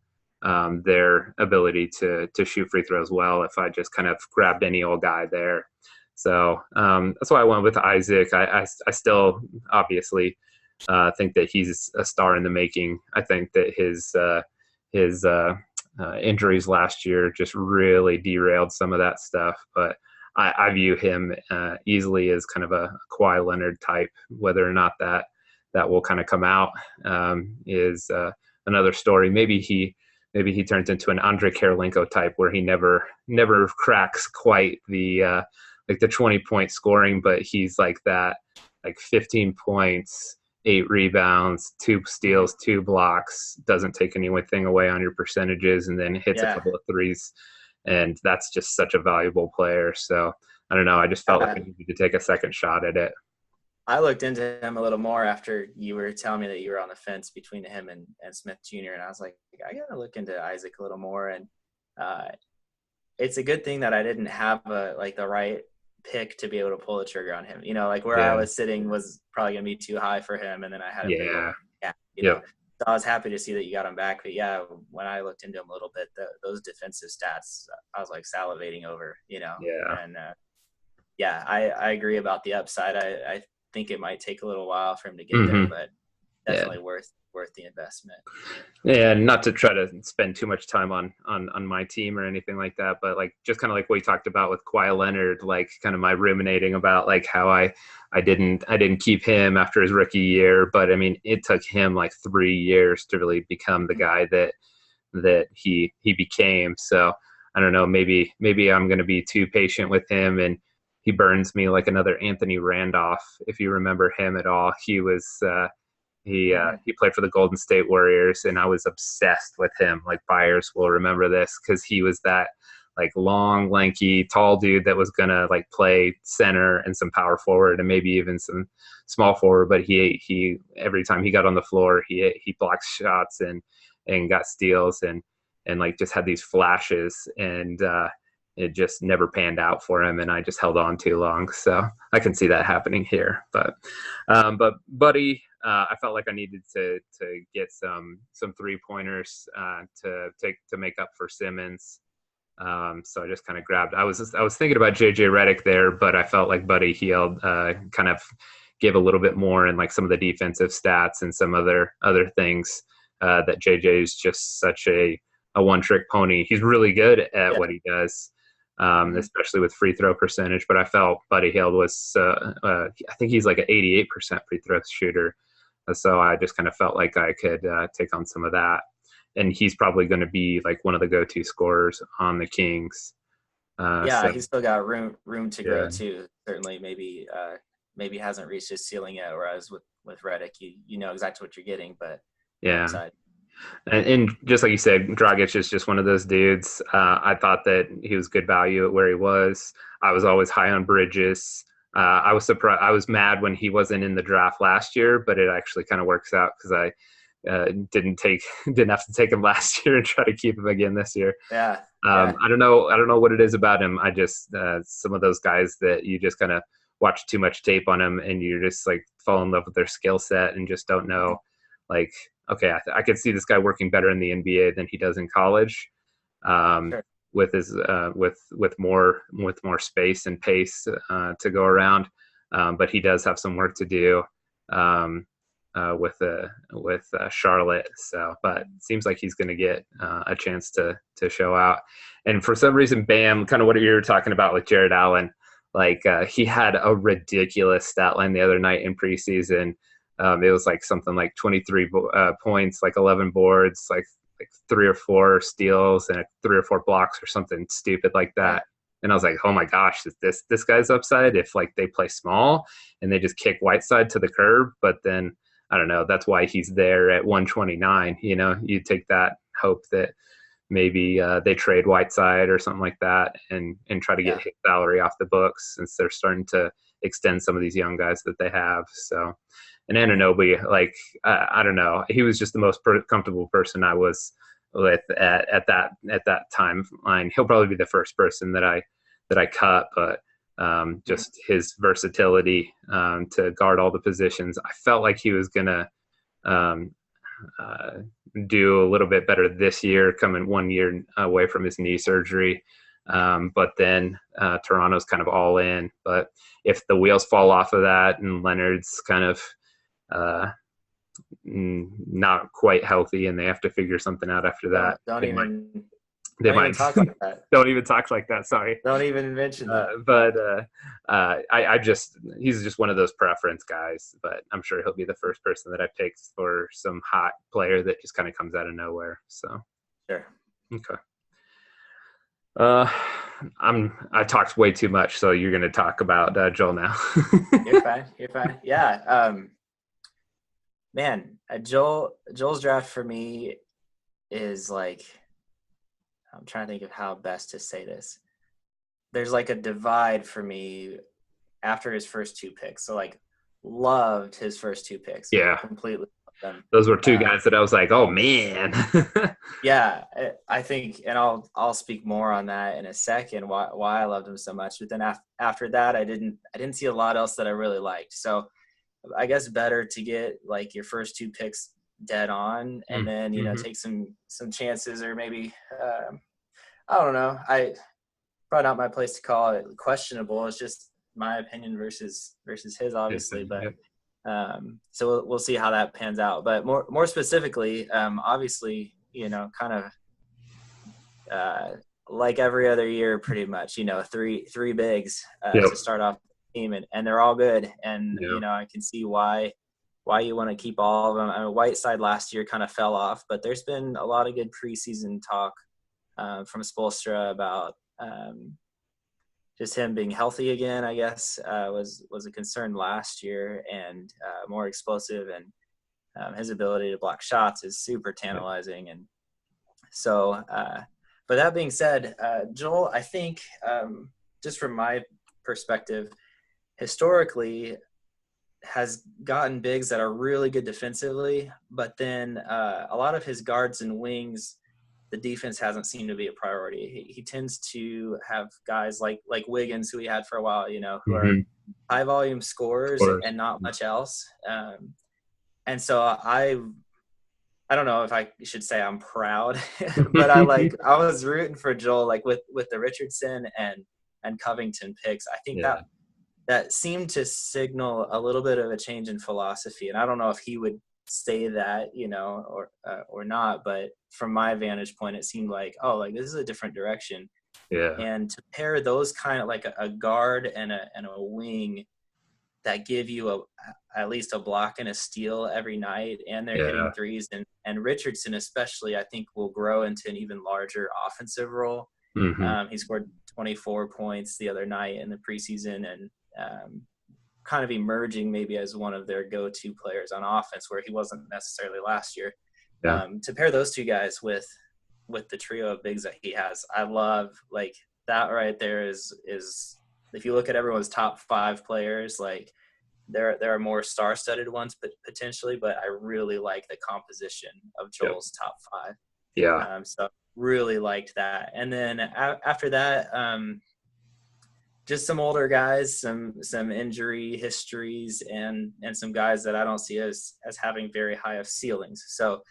their ability to shoot free throws well if I just kind of grabbed any old guy there. So that's why I went with Isaac. I still obviously think that he's a star in the making. I think that his injuries last year just really derailed some of that stuff. But I view him easily as kind of a Kawhi Leonard type. Whether or not that will kind of come out is another story. Maybe he turns into an Andre Karolinko type where he never cracks quite the like the 20-point scoring, but he's like that, like 15 points, 8 rebounds, 2 steals, 2 blocks, doesn't take anything away on your percentages, and then hits a couple of threes. And that's just such a valuable player. So I don't know. I just felt like I needed to take a second shot at it. I looked into him a little more after you were telling me that you were on the fence between him and Smith Jr. And I was like, I got to look into Isaac a little more. And it's a good thing that I didn't have the right pick to be able to pull the trigger on him. Like where I was sitting was probably going to be too high for him. And then I had a know. So I was happy to see that you got him back. But when I looked into him a little bit, those defensive stats, I was like salivating over, And I agree about the upside. I think it might take a little while for him to get there, but definitely worth the investment. Yeah, not to try to spend too much time on my team or anything like that, but like just kind of like what we talked about with Kawhi Leonard, like kind of my ruminating about like how I didn't keep him after his rookie year, but I mean it took him like 3 years to really become the guy that he became. So I don't know, maybe I'm going to be too patient with him and he burns me like another Anthony Randolph. If you remember him at all, he was he played for the Golden State Warriors, and I was obsessed with him. Like Byers will remember this because he was that like long, lanky, tall dude that was gonna like play center and some power forward and maybe even some small forward. But he every time he got on the floor, he blocked shots and got steals and like just had these flashes and it just never panned out for him, and I just held on too long. So I can see that happening here. But Buddy, I felt like I needed to get some 3-pointers to make up for Simmons. So I just kind of grabbed. I was thinking about JJ Redick there, but I felt like Buddy Hield kind of gave a little bit more in like some of the defensive stats and some other things that JJ is just such a one-trick pony. He's really good at what he does. Especially with free throw percentage, but I felt Buddy Hield was, I think he's like an 88% free throw shooter. So I just kind of felt like I could take on some of that. And he's probably going to be like one of the go-to scorers on the Kings. He's still got room to grow too. Certainly maybe hasn't reached his ceiling yet, whereas with Redick, you know exactly what you're getting, but outside. And just like you said, Dragic is just one of those dudes. I thought that he was good value at where he was. I was always high on Bridges. I was surprised. I was mad when he wasn't in the draft last year, but it actually kind of works out because I didn't have to take him last year and try to keep him again this year. I don't know what it is about him. I just some of those guys that you just kind of watch too much tape on him and you're just like fall in love with their skill set and just don't know like. Okay, I could see this guy working better in the NBA than he does in college, with his with more space and pace to go around. But he does have some work to do with Charlotte. So, but it seems like he's going to get a chance to show out. And for some reason, Bam, kind of what you were talking about with Jared Allen, like he had a ridiculous stat line the other night in preseason. It was like something like 23 points, like 11 boards, like 3 or 4 steals and 3 or 4 blocks or something stupid like that. And I was like, oh my gosh, is this guy's upside if like they play small and they just kick Whiteside to the curb. But then I don't know, that's why he's there at 129. You know, you take that hope that maybe they trade Whiteside or something like that and try to get his salary off the books since they're starting to extend some of these young guys that they have. So and Anunoby, like I don't know, he was just the most comfortable person I was with at that timeline. He'll probably be the first person that I cut, but just his versatility to guard all the positions. I felt like he was gonna um, do a little bit better this year, coming 1 year away from his knee surgery. But then Toronto's kind of all in. But if the wheels fall off of that and Leonard's kind of not quite healthy and they have to figure something out after that, Don't even talk like that. Don't even talk like that. Sorry. Don't even mention that. He's just one of those preference guys, but I'm sure he'll be the first person that I picked for some hot player that just kind of comes out of nowhere. So, sure. Okay. I talked way too much, so you're going to talk about Joel now. You're fine. Yeah. Man, Joel's draft for me is like, I'm trying to think of how best to say this. There's like a divide for me after his first 2 picks. So like loved his first 2 picks. Yeah. Completely loved them. Those were 2 guys that I was like, oh man. Yeah, I think, and I'll speak more on that in a second, why I loved him so much. But then after that, I didn't see a lot else that I really liked. So I guess better to get like your first 2 picks dead on, and then take some chances, or maybe I don't know. Probably not my place to call it questionable. It's just my opinion versus his, obviously. But so we'll see how that pans out. But more specifically, obviously, kind of like every other year, pretty much. 3 bigs to start off the team, and they're all good. And I can see why you want to keep all of them. I mean, Whiteside last year kind of fell off, but there's been a lot of good preseason talk from Spoelstra about just him being healthy again, I guess, was a concern last year, and more explosive, and his ability to block shots is super tantalizing. And so, but that being said, Joel, I think just from my perspective, historically has gotten bigs that are really good defensively, but then a lot of his guards and wings, the defense hasn't seemed to be a priority. He tends to have guys like Wiggins, who he had for a while, who are high volume scorers and not much else. And so I don't know if I should say I'm proud, but I was rooting for Joel, like with the Richardson and Covington picks. I think that seemed to signal a little bit of a change in philosophy. And I don't know if he would say that, or not, but from my vantage point, it seemed like, this is a different direction. Yeah. And to pair those kind of like a guard and a wing that give you at least a block and a steal every night, and they're hitting threes, and Richardson especially, I think, will grow into an even larger offensive role. He scored 24 points the other night in the preseason, and kind of emerging maybe as one of their go-to players on offense, where he wasn't necessarily last year. To pair those 2 guys with the trio of bigs that he has, I love, like, that right there is if you look at everyone's top 5 players, like there are more star-studded ones, but potentially, but I really like the composition of Joel's top 5. Yeah. So really liked that. And then after that, just some older guys, some injury histories, and some guys that I don't see as having very high of ceilings. So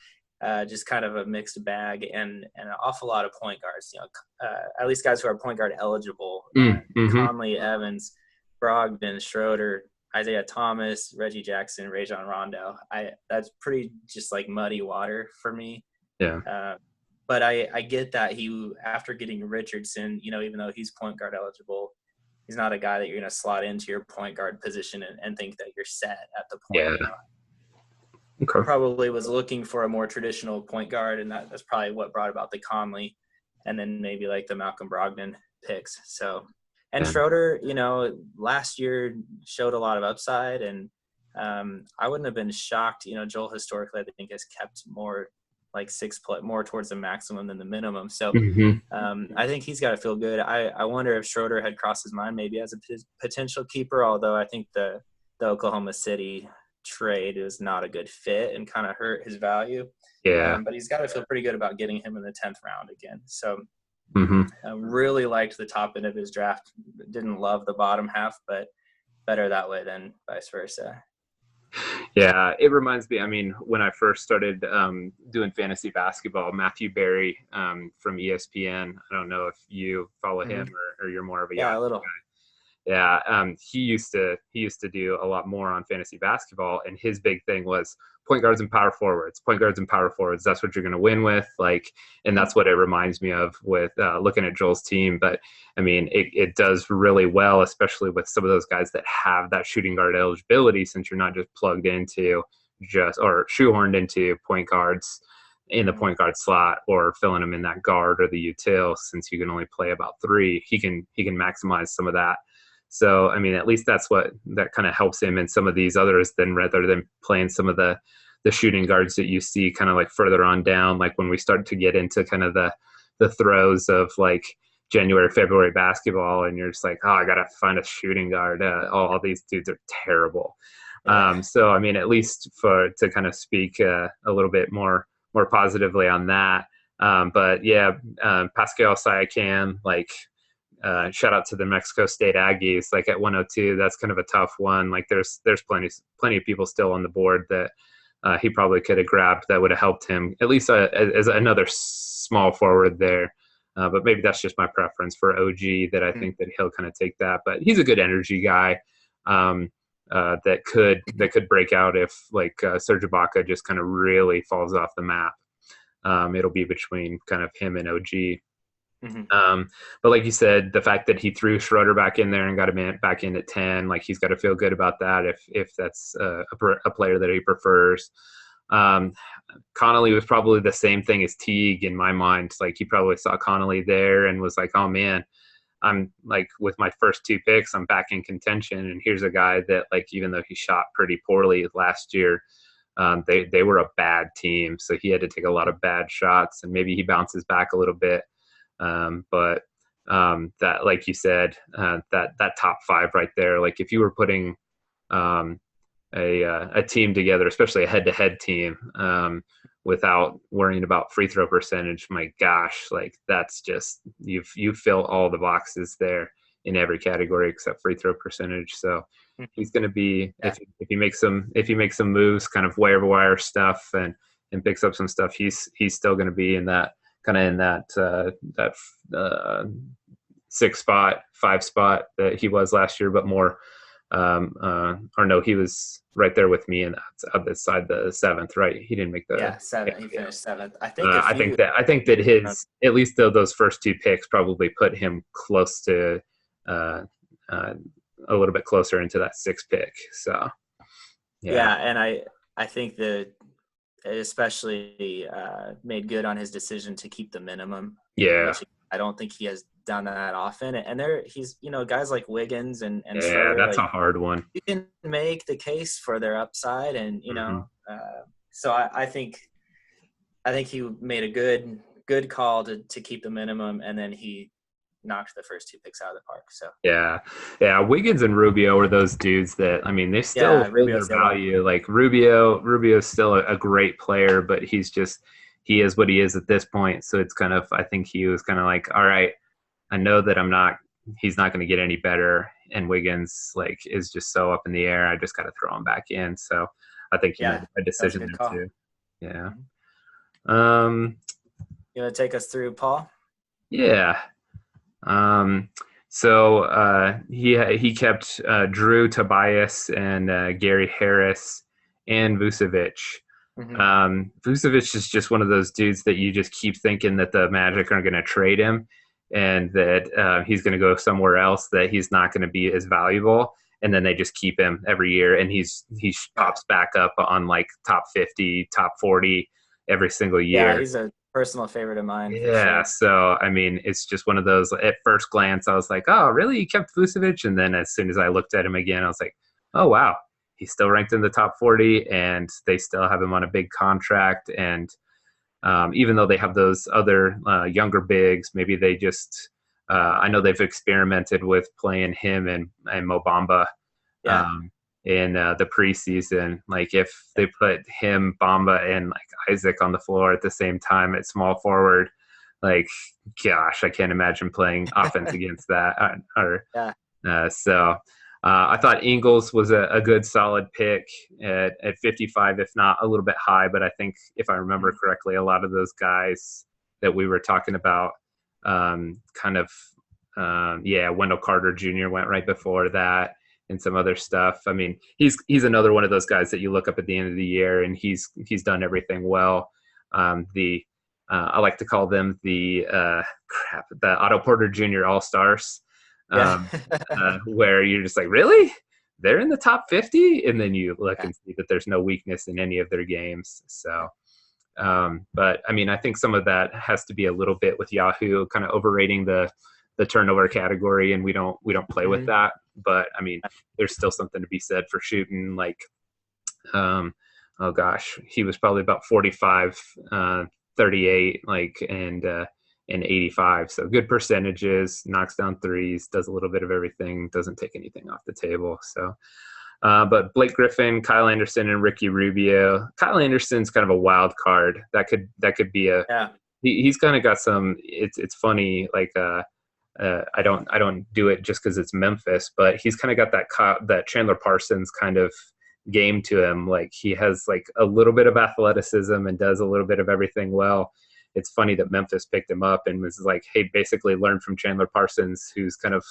just kind of a mixed bag, and an awful lot of point guards, at least guys who are point guard eligible. Conley, Evans, Brogdon, Schroeder, Isaiah Thomas, Reggie Jackson, Rajon Rondo. That's pretty just like muddy water for me. Yeah. But I get that he, after getting Richardson, even though he's point guard eligible, he's not a guy that you're going to slot into your point guard position and think that you're set at the point. Yeah. Okay. Probably was looking for a more traditional point guard, and that's probably what brought about the Conley, and then maybe like the Malcolm Brogdon picks. So, and Schroeder, last year showed a lot of upside, and I wouldn't have been shocked. Joel historically, I think, has kept more like 6 more towards the maximum than the minimum. So I think he's got to feel good. I wonder if Schroeder had crossed his mind maybe as a potential keeper, although I think the Oklahoma City trade is not a good fit and kind of hurt his value. Yeah. But he's got to feel pretty good about getting him in the 10th round again. So Mm-hmm. I really liked the top end of his draft. Didn't love the bottom half, but better that way than vice versa. Yeah, it reminds me. I mean, when I first started doing fantasy basketball, Matthew Berry from ESPN. I don't know if you follow him or you're more of a Yeah, a little. guy. Yeah, he used to do a lot more on fantasy basketball, and his big thing was point guards and power forwards. Point guards and power forwards. That's what you're going to win with. Like, and that's what it reminds me of with looking at Joel's team. But I mean, it does really well, especially with some of those guys that have that shooting guard eligibility, since you're not just plugged into or shoehorned into point guards in the point guard slot or filling them in that guard or the util. Since you can only play about 3, he can maximize some of that. So, I mean, at least that kind of helps him in some of these others rather than playing some of the shooting guards that you see kind of like further on down, like when we start to get into kind of the throes of like January, February basketball, and you're just like, oh, I got to find a shooting guard. All these dudes are terrible. Yeah. So, I mean, at least to kind of speak a little bit more positively on that. But yeah, Pascal Siakam, like, shout out to the Mexico State Aggies, like at 102. That's kind of a tough one. Like there's plenty of people still on the board that he probably could have grabbed that would have helped him at least as another small forward there. But maybe that's just my preference for OG, that I think that he'll kind of take that. But he's a good energy guy that could break out if like Serge Ibaka just kind of really falls off the map. It'll be between kind of him and OG. But like you said, the fact that he threw Schroeder back in there and got him back in at 10, like he's got to feel good about that if that's a player that he prefers. Connolly was probably the same thing as Teague in my mind. Like he probably saw Connolly there and was like, oh man, I'm like with my first 2 picks, I'm back in contention. And here's a guy that like, even though he shot pretty poorly last year, they were a bad team. So he had to take a lot of bad shots, and maybe he bounces back a little bit. But that, like you said, that top 5 right there, like if you were putting a team together, especially a head-to-head team, without worrying about free throw percentage, my gosh, like that's just you fill all the boxes there in every category except free throw percentage. So he's going to be, if he makes some moves, kind of wire stuff and picks up some stuff, he's still going to be in that kind of in that 6 spot, 5 spot that he was last year, but more, or no, he was right there with me and outside the 7th, right? He didn't make the 7th. He finished 7th. I think that his, at least those first 2 picks probably put him close to a little bit closer into that 6th pick. So and I think that it especially made good on his decision to keep the minimum. Yeah. Which I don't think he has done that often. And he's, guys like Wiggins and Schroeder, that's like, a hard one. You can make the case for their upside, and so I think he made a good call to keep the minimum, and then he knocked the first 2 picks out of the park. So yeah, Wiggins and Rubio are those dudes that, I mean, they still hold their value. Like Rubio's still a great player, but he is what he is at this point. So it's kind of, I think he was kind of like, all right, I know that he's not going to get any better, and Wiggins like is just so up in the air. I just got to throw him back in. So I think he made a decision there too. Yeah. You want to take us through Paul? Yeah. So he kept Drew, Tobias, and Gary Harris and Vucevic. Vucevic is just one of those dudes that you just keep thinking that the Magic are going to trade him, and that he's going to go somewhere else, that he's not going to be as valuable, and then they just keep him every year, and he pops back up on like top 50, top 40 every single year. Yeah, he's a personal favorite of mine. Yeah, so I mean, it's just one of those. At first glance, I was like, "Oh, really? You kept Vucevic?" And then as soon as I looked at him again, I was like, "Oh, wow, he's still ranked in the top 40, and they still have him on a big contract." And even though they have those other younger bigs, maybe they just I know they've experimented with playing him and Mo Bamba in the preseason. Like if they put him, Bamba, and like Isaac on the floor at the same time at small forward, like gosh, I can't imagine playing offense against that. Yeah. So I thought Ingles was a good solid pick at 55, if not a little bit high. But I think if I remember correctly, a lot of those guys that we were talking about, Wendell Carter Jr. went right before that, and some other stuff. I mean, he's another one of those guys that you look up at the end of the year, and he's done everything well. I like to call them the Otto Porter Jr. All Stars, Yeah. where you're just like, really? They're in the top 50? And then you look and see that there's no weakness in any of their games. So, but I mean, I think some of that has to be a little bit with Yahoo kind of overrating the turnover category, and we don't play with that. But I mean, there's still something to be said for shooting like, oh gosh, he was probably about 45, 38, like, and 85. So good percentages, knocks down threes, does a little bit of everything, doesn't take anything off the table. So, but Blake Griffin, Kyle Anderson, and Ricky Rubio. Kyle Anderson's kind of a wild card. That could be he's kind of got some. It's funny. Like I don't do it just because it's Memphis, but he's kind of got that Chandler Parsons kind of game to him. Like he has like a little bit of athleticism and does a little bit of everything well. It's funny that Memphis picked him up and was like, hey, basically learn from Chandler Parsons, who's kind of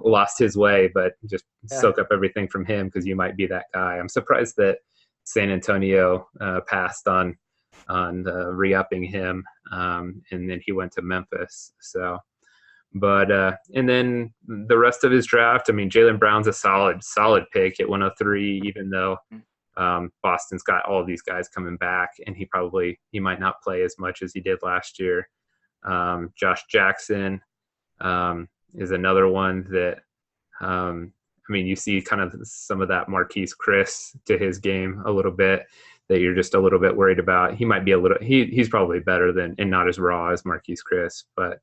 lost his way, but just soak up everything from him because you might be that guy. I'm surprised that San Antonio passed on re-upping him, and then he went to Memphis. So, but and then the rest of his draft, I mean, Jaylen Brown's a solid pick at 103, even though Boston's got all of these guys coming back, and he might not play as much as he did last year. Josh Jackson is another one that, I mean, you see kind of some of that Marquise Chris to his game a little bit that you're just a little bit worried about. He might be he's probably better than and not as raw as Marquise Chris, but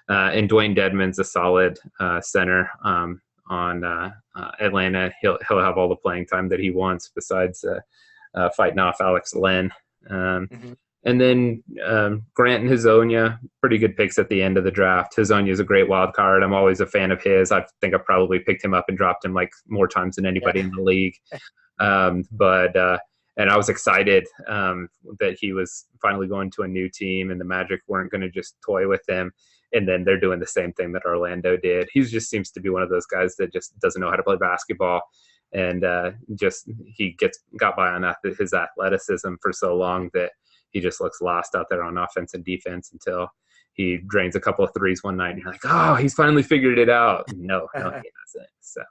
and Dwayne Dedmon's a solid center on Atlanta. He'll have all the playing time that he wants besides fighting off Alex Len. And then Grant and Hazonia, pretty good picks at the end of the draft. Hazonia is a great wild card. I'm always a fan of his. I think I probably picked him up and dropped him like more times than anybody in the league. And I was excited that he was finally going to a new team and the Magic weren't going to just toy with him. And then they're doing the same thing that Orlando did. He just seems to be one of those guys that just doesn't know how to play basketball. And he got by on his athleticism for so long that he just looks lost out there on offense and defense until he drains a couple of threes one night. And you're like, oh, he's finally figured it out. No, he hasn't. So,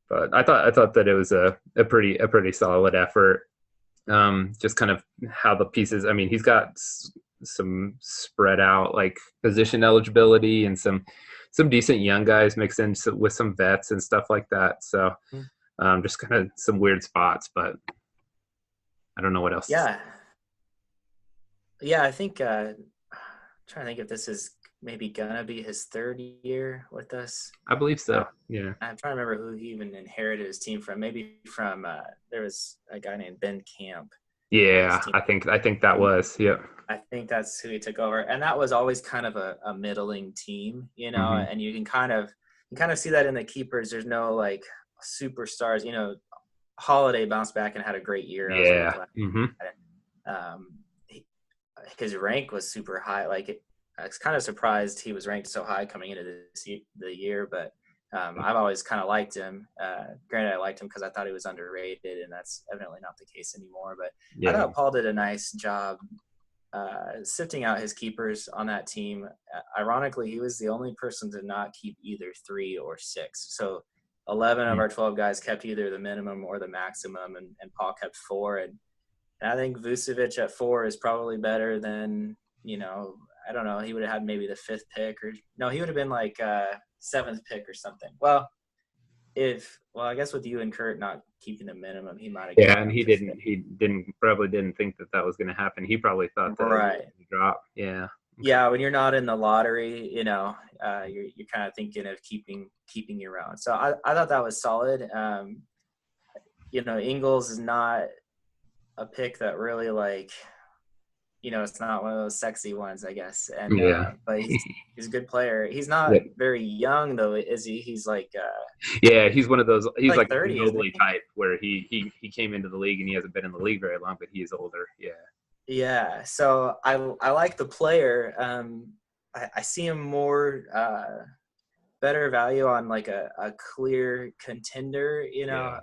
but I thought that it was a pretty solid effort. Just kind of how the pieces. I mean, he's got some spread out like position eligibility and some decent young guys mixed in with some vets and stuff like that. So just kind of some weird spots, but I don't know what else. Yeah, I think trying to think if this is maybe gonna be his third year with us. I believe so. Yeah. I'm trying to remember who he even inherited his team from. Maybe from there was a guy named Ben Camp. Yeah, I think that was. Yeah. I think that's who he took over, and that was always kind of a middling team, you know. And you can kind of see that in the keepers. There's no like superstars, you know. Holiday bounced back and had a great year. Yeah. His rank was super high. Like I was kind of surprised he was ranked so high coming into the year, but I've always kind of liked him. Granted, I liked him because I thought he was underrated, and that's evidently not the case anymore. But I thought Paul did a nice job sifting out his keepers on that team. Ironically, he was the only person to not keep either 3 or 6. So 11 of our 12 guys kept either the minimum or the maximum, and Paul kept 4. And I think Vucevic at 4 is probably better than, you know, I don't know. He would have had maybe the 5th pick, or no, he would have been like 7th pick or something. Well, I guess with you and Kurt not keeping the minimum, he might have. Yeah, and he probably didn't think that was going to happen. He probably thought that it was going to drop. Yeah. Yeah, when you're not in the lottery, you're kind of thinking of keeping your own. So I thought that was solid. Ingles is not a pick that really it's not one of those sexy ones, I guess. And Yeah. but he's a good player. He's not Yeah. very young though, is he? He's Yeah, he's one of those. He's like 30, isn't Ginobili he? type, where he came into the league and he hasn't been in the league very long, but he is older. Yeah. Yeah. So I like the player. I see him more better value on like a clear contender. Yeah.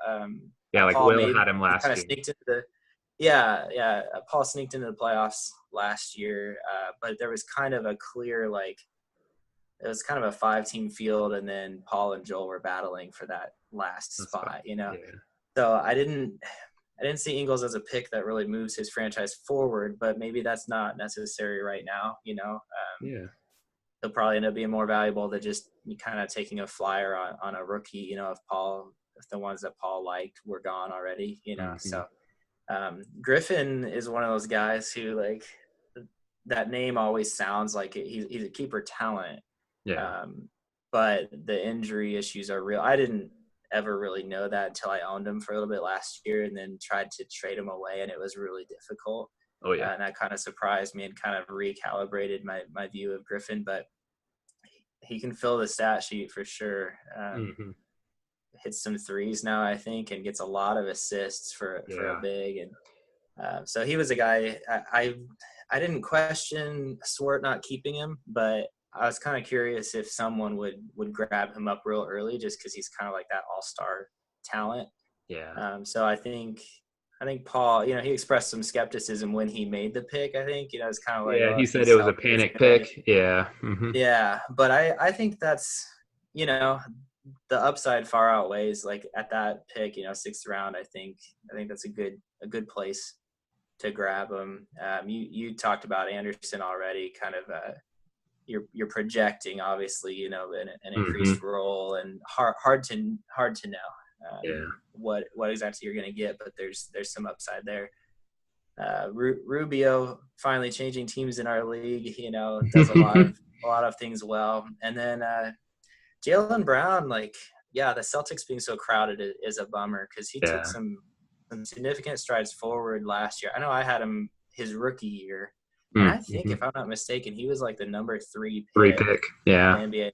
Yeah, like Paul Will maybe had him last kind of year. sneaked into the yeah, Paul sneaked into the playoffs last year, but there was kind of a clear it was kind of a 5-team field, and then Paul and Joel were battling for that last That's spot. fine. Yeah. So I didn't see Ingles as a pick that really moves his franchise forward, but maybe that's not necessary right now. Yeah. He'll probably end up being more valuable than just kind of taking a flyer on a rookie. If the ones that Paul liked were gone already. Mm-hmm. So. Griffin is one of those guys who that name always sounds like he's a keeper talent. Yeah. But the injury issues are real. I didn't ever really know that until I owned him for a little bit last year and then tried to trade him away, and it was really difficult. Oh yeah. And that kind of surprised me and kind of recalibrated my view of Griffin, but he can fill the stat sheet for sure. Mm-hmm. Hits some threes now, I think, and gets a lot of assists for a big. And so he was a guy I didn't question Swart not keeping him, but I was kind of curious if someone would grab him up real early just because he's kind of like that all-star talent. Yeah. So I think Paul, he expressed some skepticism when he made the pick. I think, it's kind of like, Yeah, oh, he if said he's it was a healthy, is he panic gonna pick. Yeah. Mm-hmm. yeah, but I think that's, the upside far outweighs at that pick, 6th round. I think that's a good place to grab him. You talked about Anderson already, kind of you're projecting obviously, an increased role, and hard to know Yeah. what exactly you're going to get, but there's some upside there. Rubio finally changing teams in our league, does a lot of things well. And then Jaylen Brown, the Celtics being so crowded is a bummer because he took some significant strides forward last year. I know I had him his rookie year, and I think, if I'm not mistaken, he was like the number 3 pick. Yeah. in the NBA.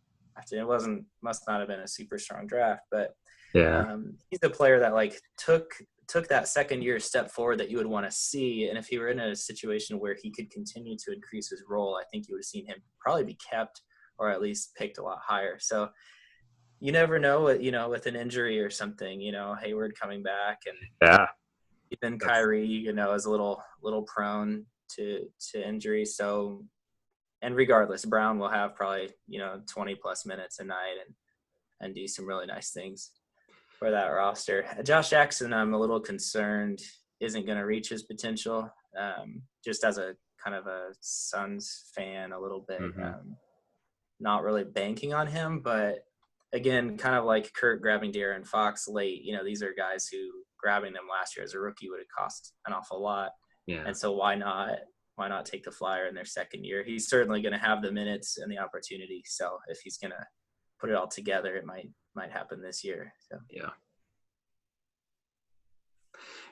It must not have been a super strong draft, but Yeah. he's a player that took that second year step forward that you would want to see. And if he were in a situation where he could continue to increase his role, I think you would have seen him probably be kept or at least picked a lot higher. So you never know what, with an injury or something, Hayward coming back, and even Kyrie, is a little prone to injury. So, and regardless, Brown will have probably, 20 plus minutes a night and do some really nice things for that roster. Josh Jackson, I'm a little concerned isn't going to reach his potential. Just as a kind of a Suns fan, a little bit, not really banking on him, but again, kind of like Kurt grabbing De'Aaron Fox late, these are guys who grabbing them last year as a rookie would have cost an awful lot. Yeah. And so why not take the flyer in their second year? He's certainly going to have the minutes and the opportunity. So if he's going to put it all together, it might happen this year. So. Yeah.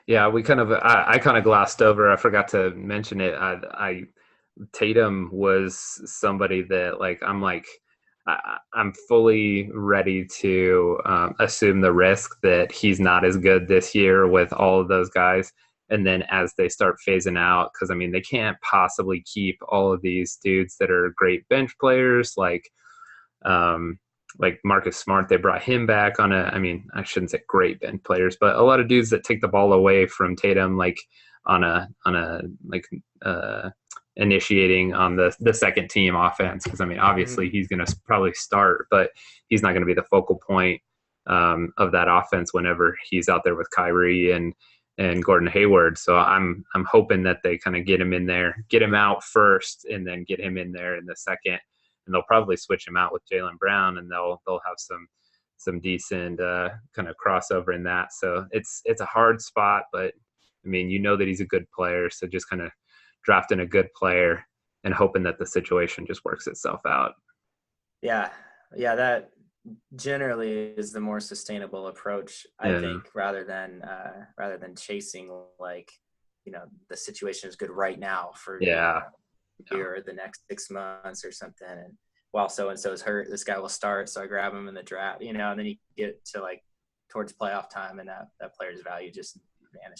Yeah, I kind of glossed over. I forgot to mention it. Tatum was somebody that I'm fully ready to assume the risk that he's not as good this year with all of those guys. And then as they start phasing out, because they can't possibly keep all of these dudes that are great bench players, like Marcus Smart. They brought him back on I shouldn't say great bench players, but a lot of dudes that take the ball away from Tatum, initiating on the second team offense. Because obviously he's going to probably start, but he's not going to be the focal point of that offense whenever he's out there with Kyrie and Gordon Hayward. So I'm hoping that they kind of get him in there, get him out first, and then get him in there in the second. And they'll probably switch him out with Jaylen Brown, and they'll have some decent kind of crossover in that. So it's a hard spot, but that he's a good player. So just kind of drafting a good player and hoping that the situation just works itself out. Yeah. That generally is the more sustainable approach, I think, rather than chasing like, the situation is good right now for year or the next 6 months or something. And while so-and-so is hurt, this guy will start. So I grab him in the draft, and then you get to like towards playoff time and that player's value just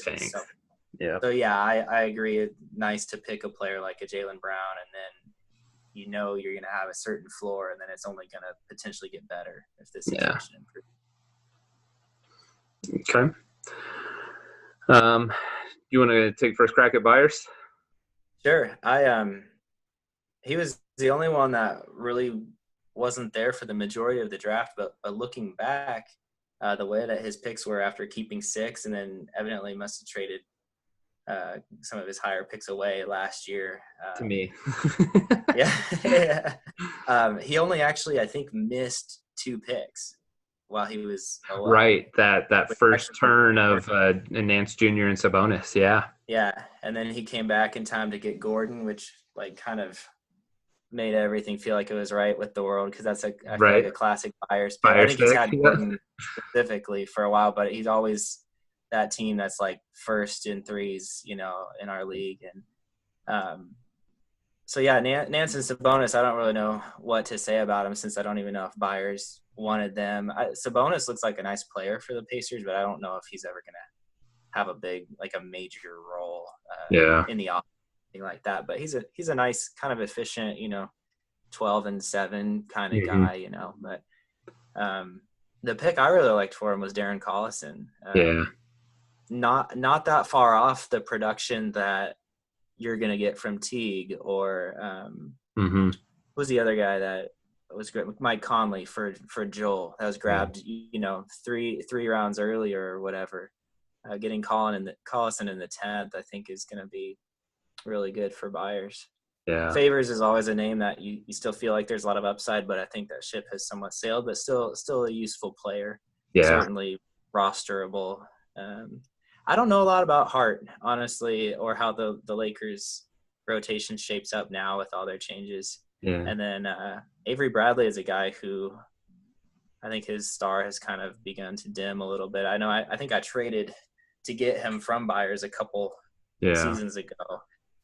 vanishes. So I agree. Nice to pick a player like a Jaylen Brown, and then you're going to have a certain floor, and then it's only going to potentially get better if this situation improves. Okay. You want to take first crack at Byers? Sure. He was the only one that really wasn't there for the majority of the draft, but looking back, the way that his picks were after keeping 6, and then evidently must have traded some of his higher picks away last year. To me. He only actually, I think, missed 2 picks while he was alive. Right. That first turn of Nance Jr. and Sabonis. Yeah. Yeah. And then he came back in time to get Gordon, which like kind of made everything feel like it was right with the world, because that's I feel like a classic Byers pick. I think he's had Gordon specifically for a while, but he's always that team that's like first in threes, in our league. And Nance and Sabonis, I don't really know what to say about him, since I don't even know if Byers wanted them. Sabonis looks like a nice player for the Pacers, but I don't know if he's ever going to have a major role in the offense, anything like that. But he's a nice kind of efficient, 12-7 kind of guy, But the pick I really liked for him was Darren Collison. Not that far off the production that you're going to get from Teague or who was the other guy that was great? Mike Conley for Joel. That was grabbed, 3 rounds earlier or whatever. Getting Collison in the 10th, I think, is going to be really good for Byers. Yeah. Favors is always a name that you still feel like there's a lot of upside, but I think that ship has somewhat sailed, but still a useful player. Yeah. Certainly rosterable. I don't know a lot about Hart, honestly, or how the Lakers rotation shapes up now with all their changes. Yeah. And then Avery Bradley is a guy who I think his star has kind of begun to dim a little bit. I know I think I traded to get him from Byers a couple seasons ago,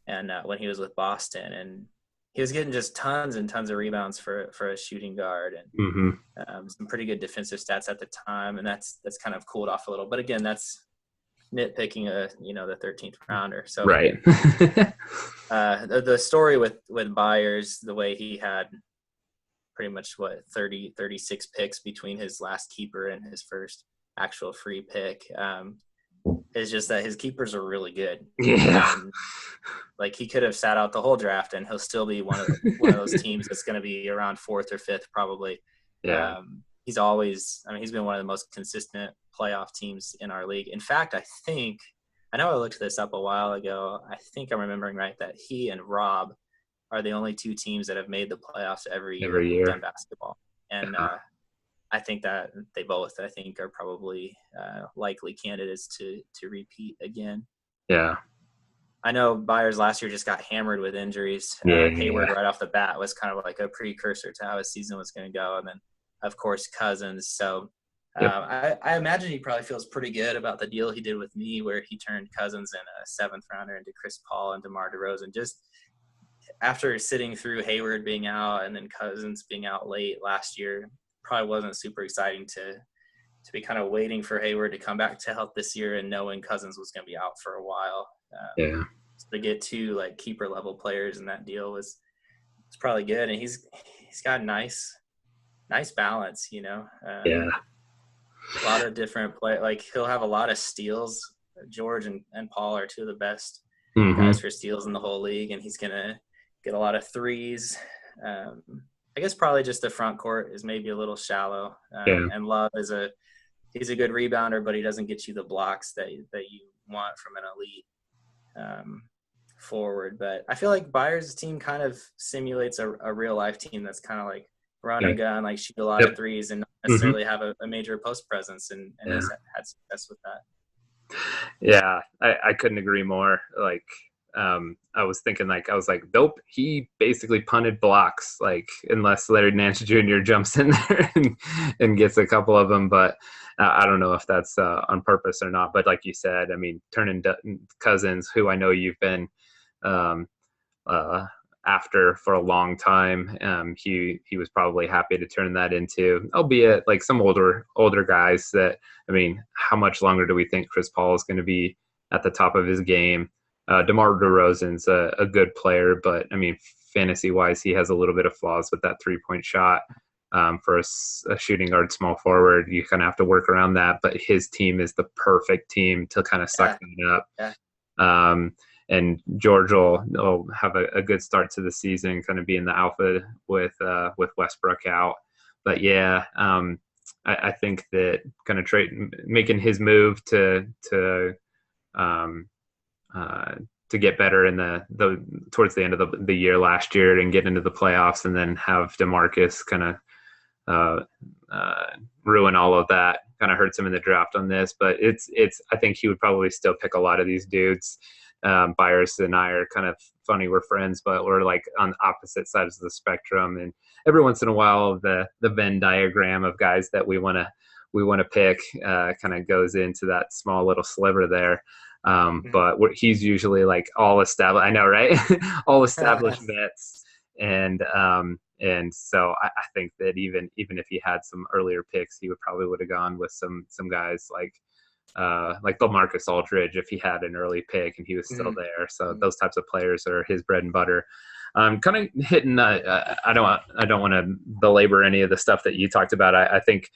and when he was with Boston, and he was getting just tons and tons of rebounds for a shooting guard, and some pretty good defensive stats at the time, and that's kind of cooled off a little. But again, that's nitpicking the 13th rounder. So the story with Byers, the way he had pretty much 36 picks between his last keeper and his first actual free pick, is just that his keepers are really good. Yeah. Like he could have sat out the whole draft and he'll still be one of those teams that's going to be around 4th or 5th probably. Yeah. He's been one of the most consistent playoff teams in our league. In fact, I know I looked this up a while ago. I think I'm remembering right that he and Rob are the only 2 teams that have made the playoffs every year in basketball. And I think that they both, are probably likely candidates to repeat again. Yeah. I know Byers last year just got hammered with injuries. Hayward right off the bat was kind of like a precursor to how his season was going to go. And then, of course, Cousins. So I imagine he probably feels pretty good about the deal he did with me, where he turned Cousins and a 7th rounder into Chris Paul and DeMar DeRozan. Just after sitting through Hayward being out and then Cousins being out late last year, probably wasn't super exciting to be kind of waiting for Hayward to come back to health this year and knowing Cousins was going to be out for a while. So to get 2 like keeper level players in that deal was probably good, and he's got nice balance, a lot of different play. Like he'll have a lot of steals. George and Paul are 2 of the best guys for steals in the whole league, and he's gonna get a lot of threes. I guess probably just the front court is maybe a little shallow. And Love he's a good rebounder, but he doesn't get you the blocks that you want from an elite forward. But I feel like Byers' team kind of simulates a real life team that's kind of like run and gun, like shoot a lot of threes and not necessarily have a major post presence, and he's had success with that. Yeah, I couldn't agree more. Like I was thinking I was like, nope, he basically punted blocks, like unless Larry Nance Jr. jumps in there and gets a couple of them. But I don't know if that's on purpose or not. But like you said, I mean, turning Cousins, who I know you've been um, uh, after for a long time, he was probably happy to turn that into, albeit like some older guys that, I mean, how much longer do we think Chris Paul is going to be at the top of his game? DeMar DeRozan's a good player, but I mean, fantasy-wise, he has a little bit of flaws with that three-point shot. For a shooting guard, small forward, you kind of have to work around that. But his team is the perfect team to kind of suck that up. Yeah. And George will have a good start to the season, kind of being the alpha with Westbrook out. But yeah, I think that kind of making his move to get better in the towards the end of the year last year and get into the playoffs, and then have DeMarcus kind of ruin all of that. Kind of hurts him in the draft on this, but it's I think he would probably still pick a lot of these dudes. Byers and I are kind of funny. We're friends, but we're like on opposite sides of the spectrum. And every once in a while, the Venn diagram of guys that we want to pick kind of goes into that small little sliver there. But he's usually like all established. I know, right? All established vets. And so I think that even if he had some earlier picks, he would have gone with some guys like LaMarcus Aldridge if he had an early pick and he was still there. So those types of players are his bread and butter. Kind of hitting. I don't want to belabor any of the stuff that you talked about. I think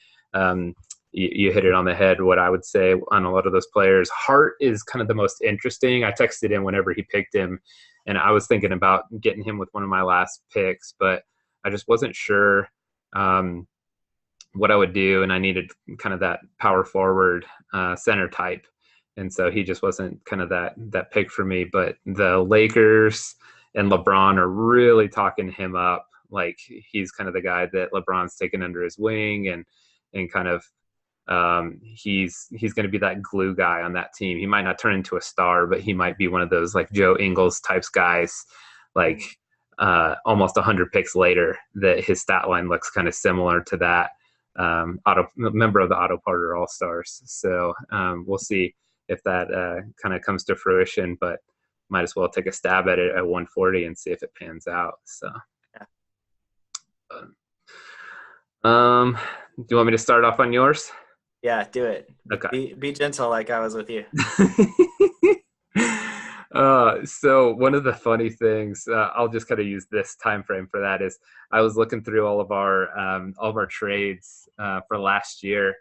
you hit it on the head. What I would say on a lot of those players, Hart is kind of the most interesting. I texted him whenever he picked him, and I was thinking about getting him with one of my last picks, but I just wasn't sure what I would do, and I needed kind of that power forward center type, and so he just wasn't kind of that pick for me. But the Lakers and LeBron are really talking him up, like he's kind of the guy that LeBron's taken under his wing, and kind of he's going to be that glue guy on that team. He might not turn into a star, but he might be one of those like Joe Ingles types guys, like almost 100 picks later, that his stat line looks kind of similar to that member of the Otto Porter All-Stars. So we'll see if that kind of comes to fruition, but might as well take a stab at it at 140 and see if it pans out. So do you want me to start off on yours? Yeah, do it. Okay. Be gentle like I was with you. So one of the funny things, I'll just kind of use this time frame for that, is I was looking through all of our trades for last year,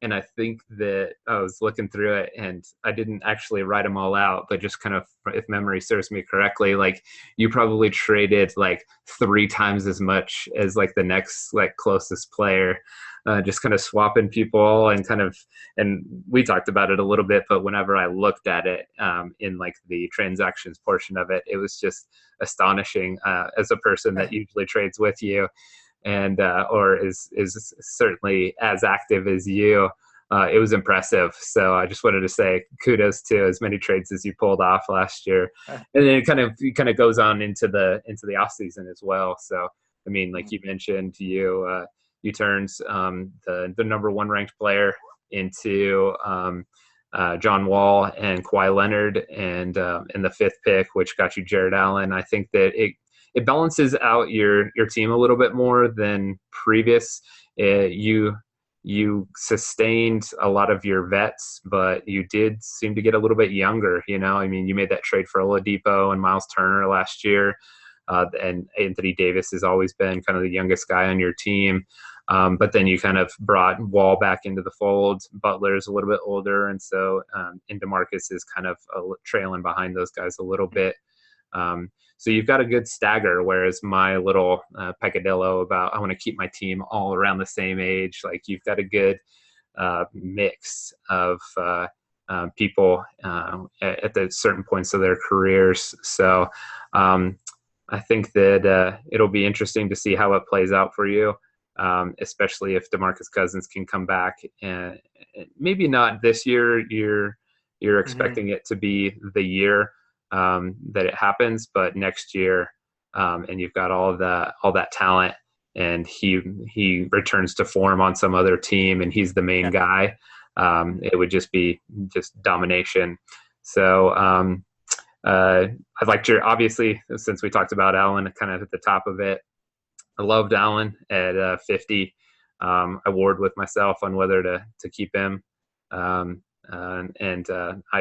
and I think that I was looking through it and I didn't actually write them all out, but just kind of, if memory serves me correctly, like you probably traded like 3 times as much as like the next like closest player. Just kind of swapping people and we talked about it a little bit, but whenever I looked at it in like the transactions portion of it, it was just astonishing as a person that usually trades with you and or is certainly as active as you. It was impressive. So I just wanted to say kudos to as many trades as you pulled off last year. And then it kind of goes on into the off season as well. So I mean, like you mentioned, you turned the number 1 ranked player into John Wall and Kawhi Leonard, and in the 5th pick, which got you Jared Allen. I think that it balances out your team a little bit more than previous. You sustained a lot of your vets, but you did seem to get a little bit younger. I mean, you made that trade for Oladipo and Miles Turner last year. And Anthony Davis has always been kind of the youngest guy on your team. But then you kind of brought Wall back into the fold. Butler's a little bit older. And so and DeMarcus is kind of trailing behind those guys a little bit. So you've got a good stagger, whereas my little peccadillo about I want to keep my team all around the same age, like you've got a good mix of people at the certain points of their careers. So I think that it'll be interesting to see how it plays out for you, especially if DeMarcus Cousins can come back. And maybe not this year. You're expecting it to be the year, that it happens, but next year, and you've got all that talent, and he returns to form on some other team, and he's the main guy. It would just be just domination. So I'd like to, obviously, since we talked about Allen kind of at the top of it, I loved Allen at 50. I warred with myself on whether to keep him. I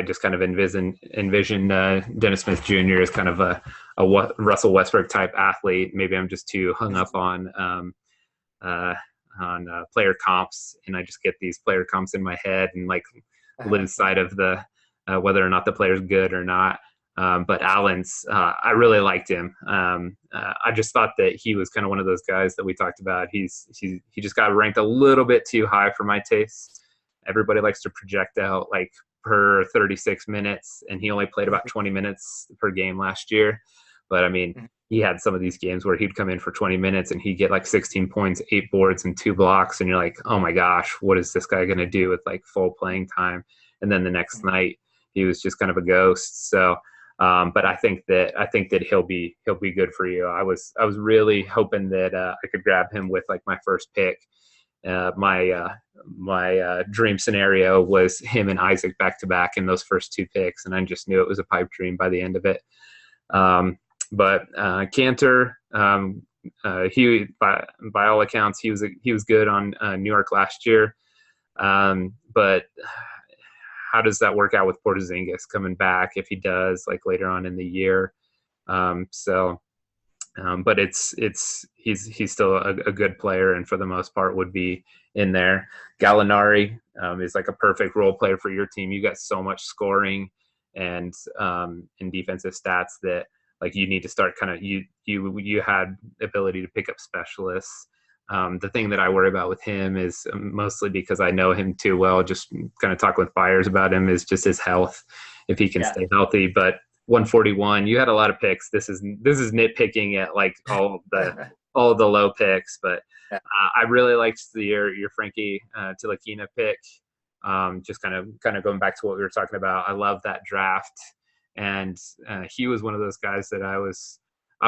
just kind of envision Dennis Smith Jr. as kind of a Russell Westbrook type athlete. Maybe I'm just too hung up on player comps, and I just get these player comps in my head and like lose sight of the whether or not the player's good or not. But Allen's, I really liked him. I just thought that he was kind of one of those guys that we talked about. He just got ranked a little bit too high for my taste. Everybody likes to project out like per 36 minutes, and he only played about 20 minutes per game last year. But I mean, he had some of these games where he'd come in for 20 minutes and he'd get like 16 points, 8 boards, and 2 blocks. And you're like, oh my gosh, what is this guy going to do with like full playing time? And then the next night, he was just kind of a ghost. So, but I think that he'll be good for you. I was really hoping that I could grab him with like my first pick. My dream scenario was him and Isaac back to back in those first 2 picks, and I just knew it was a pipe dream by the end of it. But Cantor, he by all accounts he was good on New York last year. But how does that work out with Porzingis coming back if he does like later on in the year? But he's still a good player, and for the most part would be in there. Gallinari is like a perfect role player for your team. You got so much scoring and defensive stats that like you need to start kind of you had ability to pick up specialists. The thing that I worry about with him is mostly because I know him too well, just kind of talking with Byers about him, is just his health, if he can stay healthy. But 141, you had a lot of picks. This is nitpicking at like all the low picks, but I really liked your Frankie Tilakina pick. Just kind of going back to what we were talking about. I love that draft, and he was one of those guys that I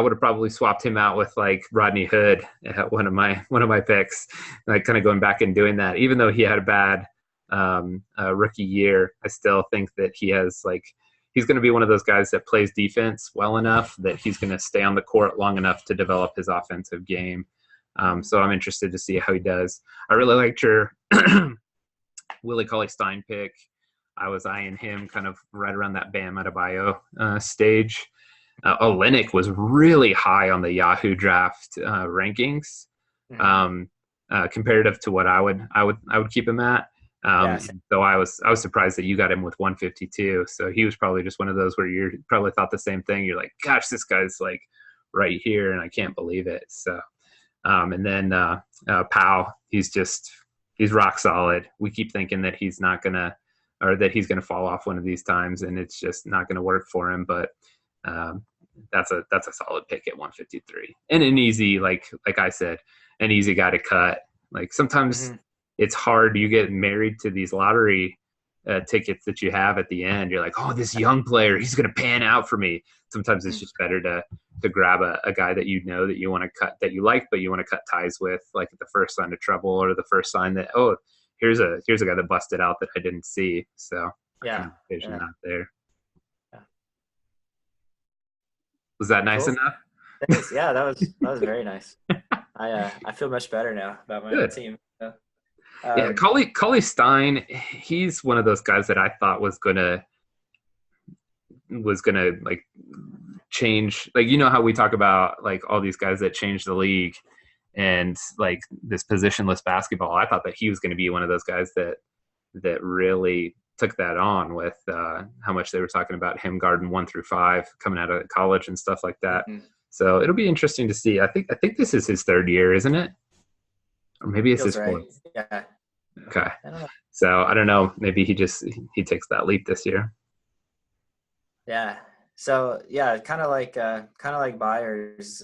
would have probably swapped him out with like Rodney Hood at one of my picks, like kind of going back and doing that. Even though he had a bad rookie year, I still think that he's going to be one of those guys that plays defense well enough that he's going to stay on the court long enough to develop his offensive game. So I'm interested to see how he does. I really liked your Willie Cauley-Stein pick. I was eyeing him kind of right around that Bam Adebayo stage. Olynyk was really high on the Yahoo draft rankings, comparative to what I would keep him at. So I was surprised that you got him with 152. So he was probably just one of those where you probably thought the same thing. You're like, gosh, this guy's like right here, and I can't believe it. So, and then Powell, he's rock solid. We keep thinking that he's gonna fall off one of these times, and it's just not gonna work for him. But that's a solid pick at 153, and an easy, like I said, an easy guy to cut. Like sometimes it's hard. You get married to these lottery tickets that you have at the end. You're like, oh, this young player, he's going to pan out for me. Sometimes it's just better to grab a guy that you know that you want to cut, that you like, but you want to cut ties with, like at the first sign of trouble or the first sign that, oh, here's a guy that busted out that I didn't see. So vision out there. Was that nice enough? Thanks. Yeah, that was very nice. I feel much better now about my team. So, Cauley-Stein, he's one of those guys that I thought was gonna like change. Like, you know how we talk about like all these guys that changed the league and like this positionless basketball. I thought that he was going to be one of those guys that really took that on with how much they were talking about him guarding 1 through 5 coming out of college and stuff like that. So it'll be interesting to see. I think this is his 3rd year, isn't it? Or maybe it's his 4th. Yeah. Okay. So I don't know. Maybe he takes that leap this year. Yeah. So yeah, kind of like Byers.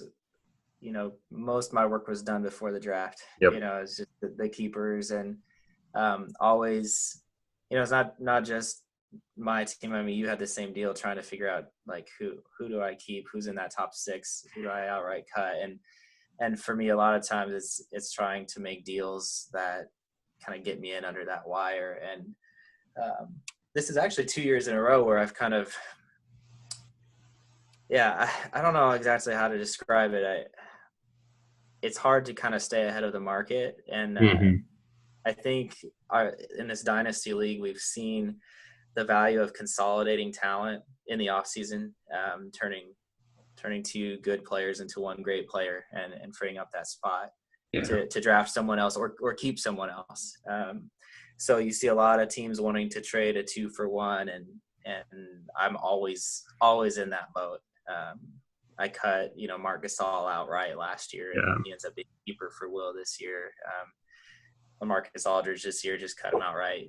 You know, most of my work was done before the draft. Yep. You know, it's just the keepers and always. You know, it's not just my team, I mean, you had the same deal trying to figure out like who do I keep, who's in that top 6, who do I outright cut, and for me, a lot of times it's trying to make deals that kind of get me in under that wire. And this is actually 2 years in a row where I've kind of, I don't know exactly how to describe it. It's hard to kind of stay ahead of the market. And I think in this dynasty league, we've seen the value of consolidating talent in the offseason, turning 2 good players into 1 great player and freeing up that spot to draft someone else or keep someone else. So you see a lot of teams wanting to trade a 2-for-1, and I'm always in that boat. I cut, Marc Gasol outright last year, and he ends up being keeper for Will this year. Marcus Aldridge this year, just cut him outright.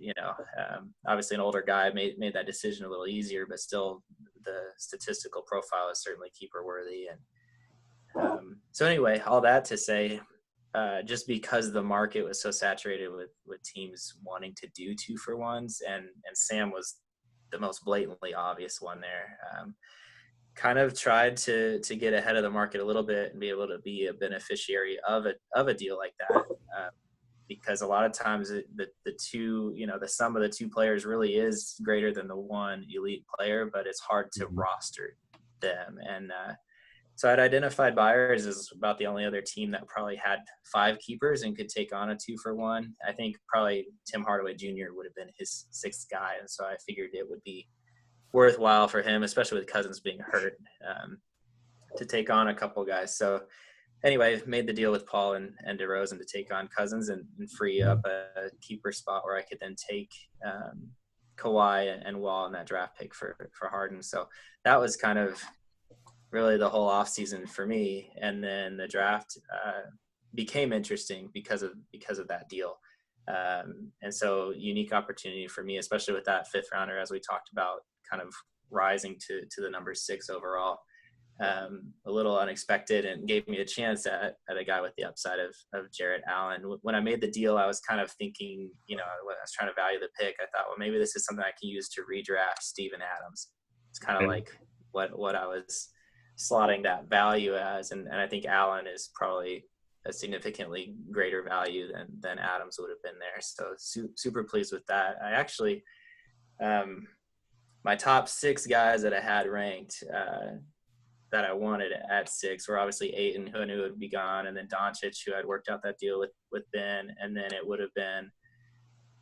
Obviously an older guy made that decision a little easier, but still the statistical profile is certainly keeper worthy. And so anyway, all that to say, just because the market was so saturated with teams wanting to do 2-for-1s, and Sam was the most blatantly obvious one there. Kind of tried to get ahead of the market a little bit and be able to be a beneficiary of a deal like that. Because a lot of times the sum of the 2 players really is greater than the 1 elite player, but it's hard to roster them. And so I'd identified Byers as about the only other team that probably had 5 keepers and could take on a 2-for-1. I think probably Tim Hardaway Jr. would have been his 6th guy. And so I figured it would be worthwhile for him, especially with Cousins being hurt, to take on a couple guys. So anyway, made the deal with Paul and DeRozan to take on Cousins and free up a keeper spot where I could then take Kawhi and Wall in that draft pick for Harden. So that was kind of really the whole offseason for me. And then the draft became interesting because of that deal. And so unique opportunity for me, especially with that 5th rounder, as we talked about, kind of rising to the number 6 overall. A little unexpected, and gave me a chance at a guy with the upside of Jarrett Allen. When I made the deal, I was kind of thinking, when I was trying to value the pick, I thought, well, maybe this is something I can use to redraft Steven Adams. It's kind of like what I was slotting that value as. And I think Allen is probably a significantly greater value than Adams would have been there. So super pleased with that. I actually, my top 6 guys that I had ranked, that I wanted at 6 were obviously Ayton, who I knew would be gone, and then Doncic, who I'd worked out that deal with Ben, and then it would have been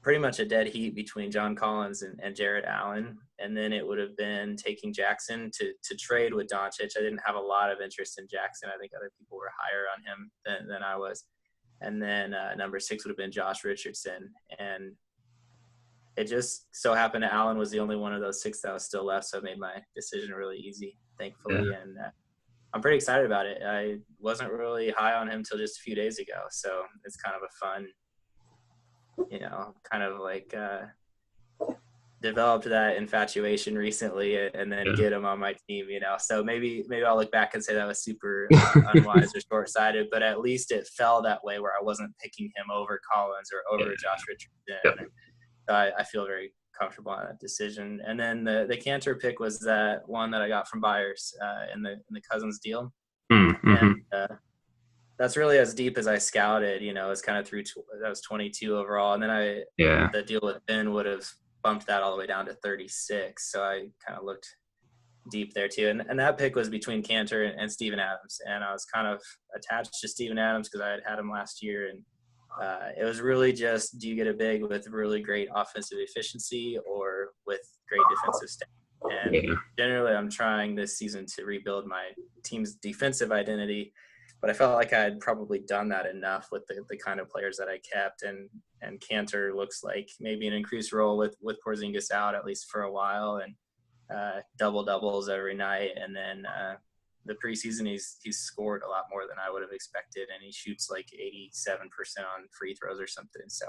pretty much a dead heat between John Collins and Jarrett Allen, and then it would have been taking Jackson to trade with Doncic. I didn't have a lot of interest in Jackson. I think other people were higher on him than I was. And then number 6 would have been Josh Richardson, and it just so happened that Allen was the only one of those 6 that was still left, so it made my decision really easy, thankfully. Yeah. And I'm pretty excited about it. I wasn't really high on him till just a few days ago, so it's kind of a fun, kind of like developed that infatuation recently, and then get him on my team, So maybe I'll look back and say that was super unwise or short-sighted, but at least it fell that way where I wasn't picking him over Collins or over Josh Richardson. Yep. I feel very comfortable on that decision. And then the Cantor pick was that one that I got from Byers in the Cousins deal. And that's really as deep as I scouted. It's kind of through that was 22 overall, and then the deal with Ben would have bumped that all the way down to 36. So I kind of looked deep there too. And that pick was between Cantor and Steven Adams, and I was kind of attached to Steven Adams because I had him last year, and it was really just, do you get a big with really great offensive efficiency or with great defensive stats? And generally, I'm trying this season to rebuild my team's defensive identity, but I felt like I had probably done that enough with the kind of players that I kept. And Cantor looks like maybe an increased role with Porzingis out, at least for a while, and double-doubles every night. And then the preseason, he's scored a lot more than I would have expected, and he shoots like 87% on free throws or something. So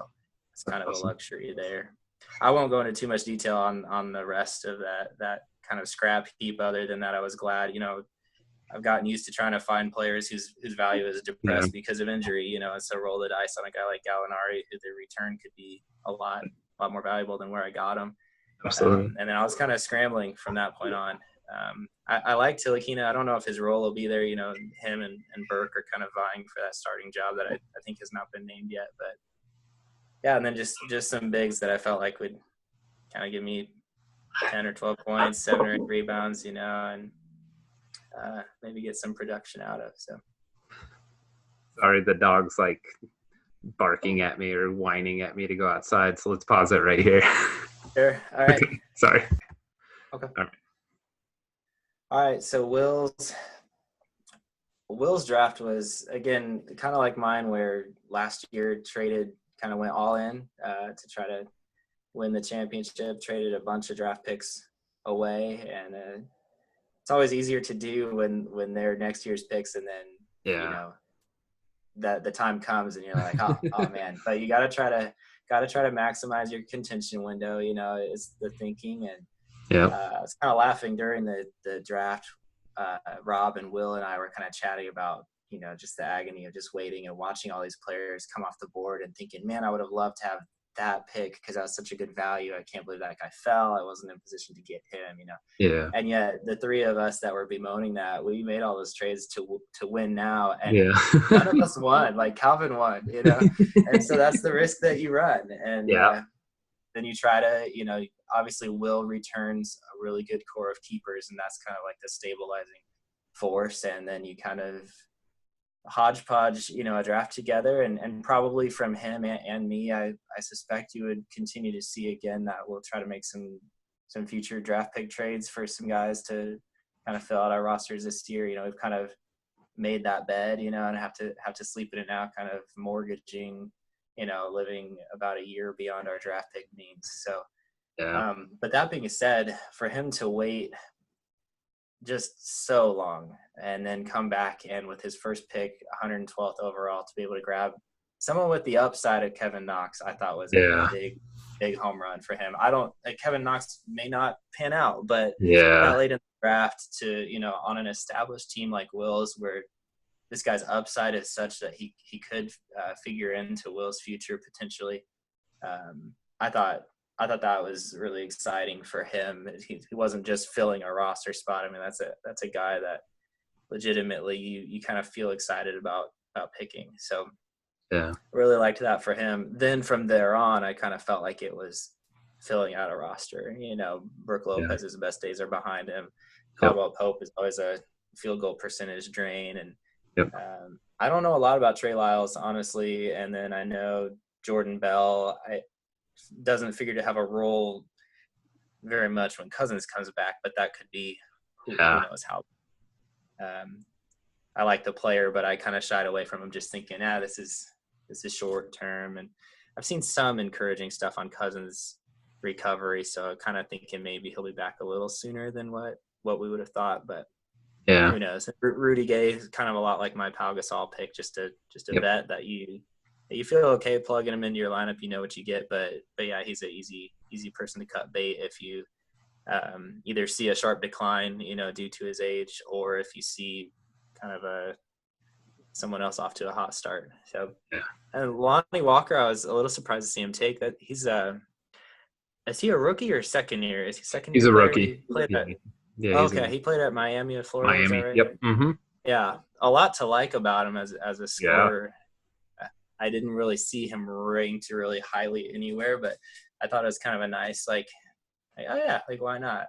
it's kind of a luxury there. I won't go into too much detail on the rest of that kind of scrap heap. Other than that, I was glad. I've gotten used to trying to find players whose value is depressed because of injury. And so roll the dice on a guy like Gallinari, who the return could be a lot more valuable than where I got him. Absolutely. And then I was kind of scrambling from that point on. I like Tilakina. I don't know if his role will be there. Him and Burke are kind of vying for that starting job that I think has not been named yet. But yeah, and then just some bigs that I felt like would kind of give me 10 or 12 points, 7 or 8 rebounds, and maybe get some production out of. So Sorry, the dog's like barking at me or whining at me to go outside. So let's pause it right here. Sure. All right. Okay, sorry. Okay. All right. All right. So Will's draft was, again, kind of like mine, where last year kind of went all in to try to win the championship, traded a bunch of draft picks away. And it's always easier to do when they're next year's picks, and then, that the time comes and you're like, oh man, but you got to try to maximize your contention window, is the thinking. And I was kind of laughing during the draft. Rob and Will and I were kind of chatting about, just the agony of just waiting and watching all these players come off the board and thinking, man, I would have loved to have that pick because that was such a good value. I can't believe that guy fell. I wasn't in position to get him, Yeah. And yet the three of us that were bemoaning that, we made all those trades to win now. And none of us won. Like Calvin won, and so that's the risk that you run. And then you try to, obviously Will returns a really good core of keepers, and that's kind of like the stabilizing force. And then you kind of hodgepodge, a draft together, and probably from him and me, I suspect you would continue to see again that we'll try to make some future draft pick trades for some guys to kind of fill out our rosters this year. We've kind of made that bed, and have to sleep in it now, kind of mortgaging, living about a year beyond our draft pick means. So, but that being said, for him to wait just so long and then come back and with his first pick, 112th overall, to be able to grab someone with the upside of Kevin Knox, I thought was a big home run for him. Kevin Knox may not pan out, but that late in the draft to, on an established team like Will's, where this guy's upside is such that he could figure into Will's future potentially. I thought that was really exciting for him. He wasn't just filling a roster spot. I mean, that's a guy that legitimately you kind of feel excited about picking. So really liked that for him. Then from there on, I kind of felt like it was filling out a roster. Brooke Lopez's best days are behind him. Caldwell Pope is always a field goal percentage drain. And I don't know a lot about Trey Lyles, honestly. And then I know Jordan Bell doesn't figure to have a role very much when Cousins comes back, but that could be who knows how. I like the player, but I kind of shied away from him, just thinking, this is short term. And I've seen some encouraging stuff on Cousins' recovery, so kind of thinking maybe he'll be back a little sooner than what we would have thought. But who knows? Rudy Gay is kind of a lot like my Pau Gasol pick, just a vet that you feel okay plugging him into your lineup. You know what you get, but yeah, he's an easy person to cut bait if you either see a sharp decline, due to his age, or if you see kind of someone else off to a hot start. So, and Lonnie Walker, I was a little surprised to see him take that. He's is he a rookie or second year? Is he second year? He's a player? rookie. He played at Miami of Florida. Miami. Is that right? Yep. Mm-hmm. Yeah, a lot to like about him as a scorer. I didn't really see him ranked really highly anywhere, but I thought it was kind of a nice, why not?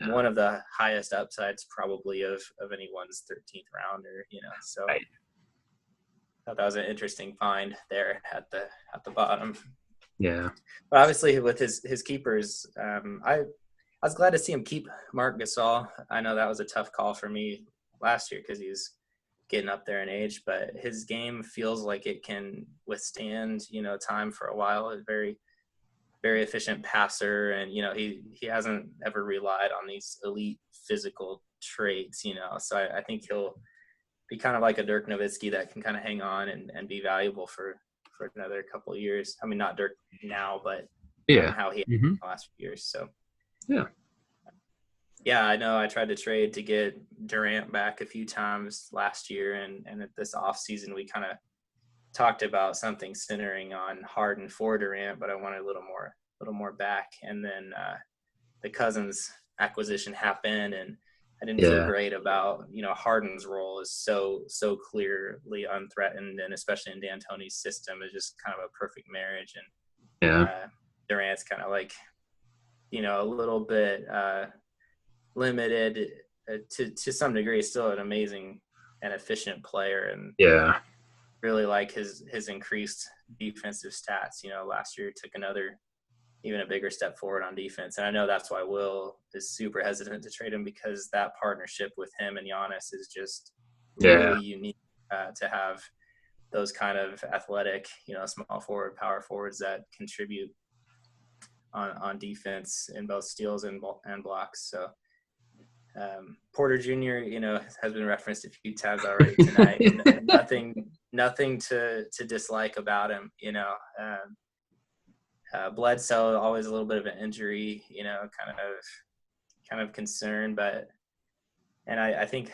One of the highest upsides probably of anyone's 13th rounder, so I thought that was an interesting find there at the bottom. Yeah. But obviously with his keepers, I was glad to see him keep Marc Gasol. I know that was a tough call for me last year because he's getting up there in age, but his game feels like it can withstand, time for a while. A very, very efficient passer. And, he hasn't ever relied on these elite physical traits, so I think he'll be kind of like a Dirk Nowitzki that can kind of hang on and be valuable for another couple of years. I mean, not Dirk now, but how he had the last few years. So, yeah, I know I tried to trade to get Durant back a few times last year, and at this off season we kind of talked about something centering on Harden for Durant, but I wanted a little more back. And then the Cousins acquisition happened, and I didn't feel Yeah. great about, Harden's role is so clearly unthreatened, and especially in D'Antoni's system is just kind of a perfect marriage. And Yeah. Durant's kind of like, a little bit limited to some degree, still an amazing and efficient player, and Yeah. really like his increased defensive stats. Last year took even a bigger step forward on defense. And I know that's why Will is super hesitant to trade him, because that partnership with him and Giannis is just Yeah. really unique, to have those kind of athletic, small forward, power forwards that contribute on defense in both steals and blocks. So Porter Jr., has been referenced a few times already tonight. Nothing to dislike about him. Bledsoe, always a little bit of an injury, kind of concern, and I think,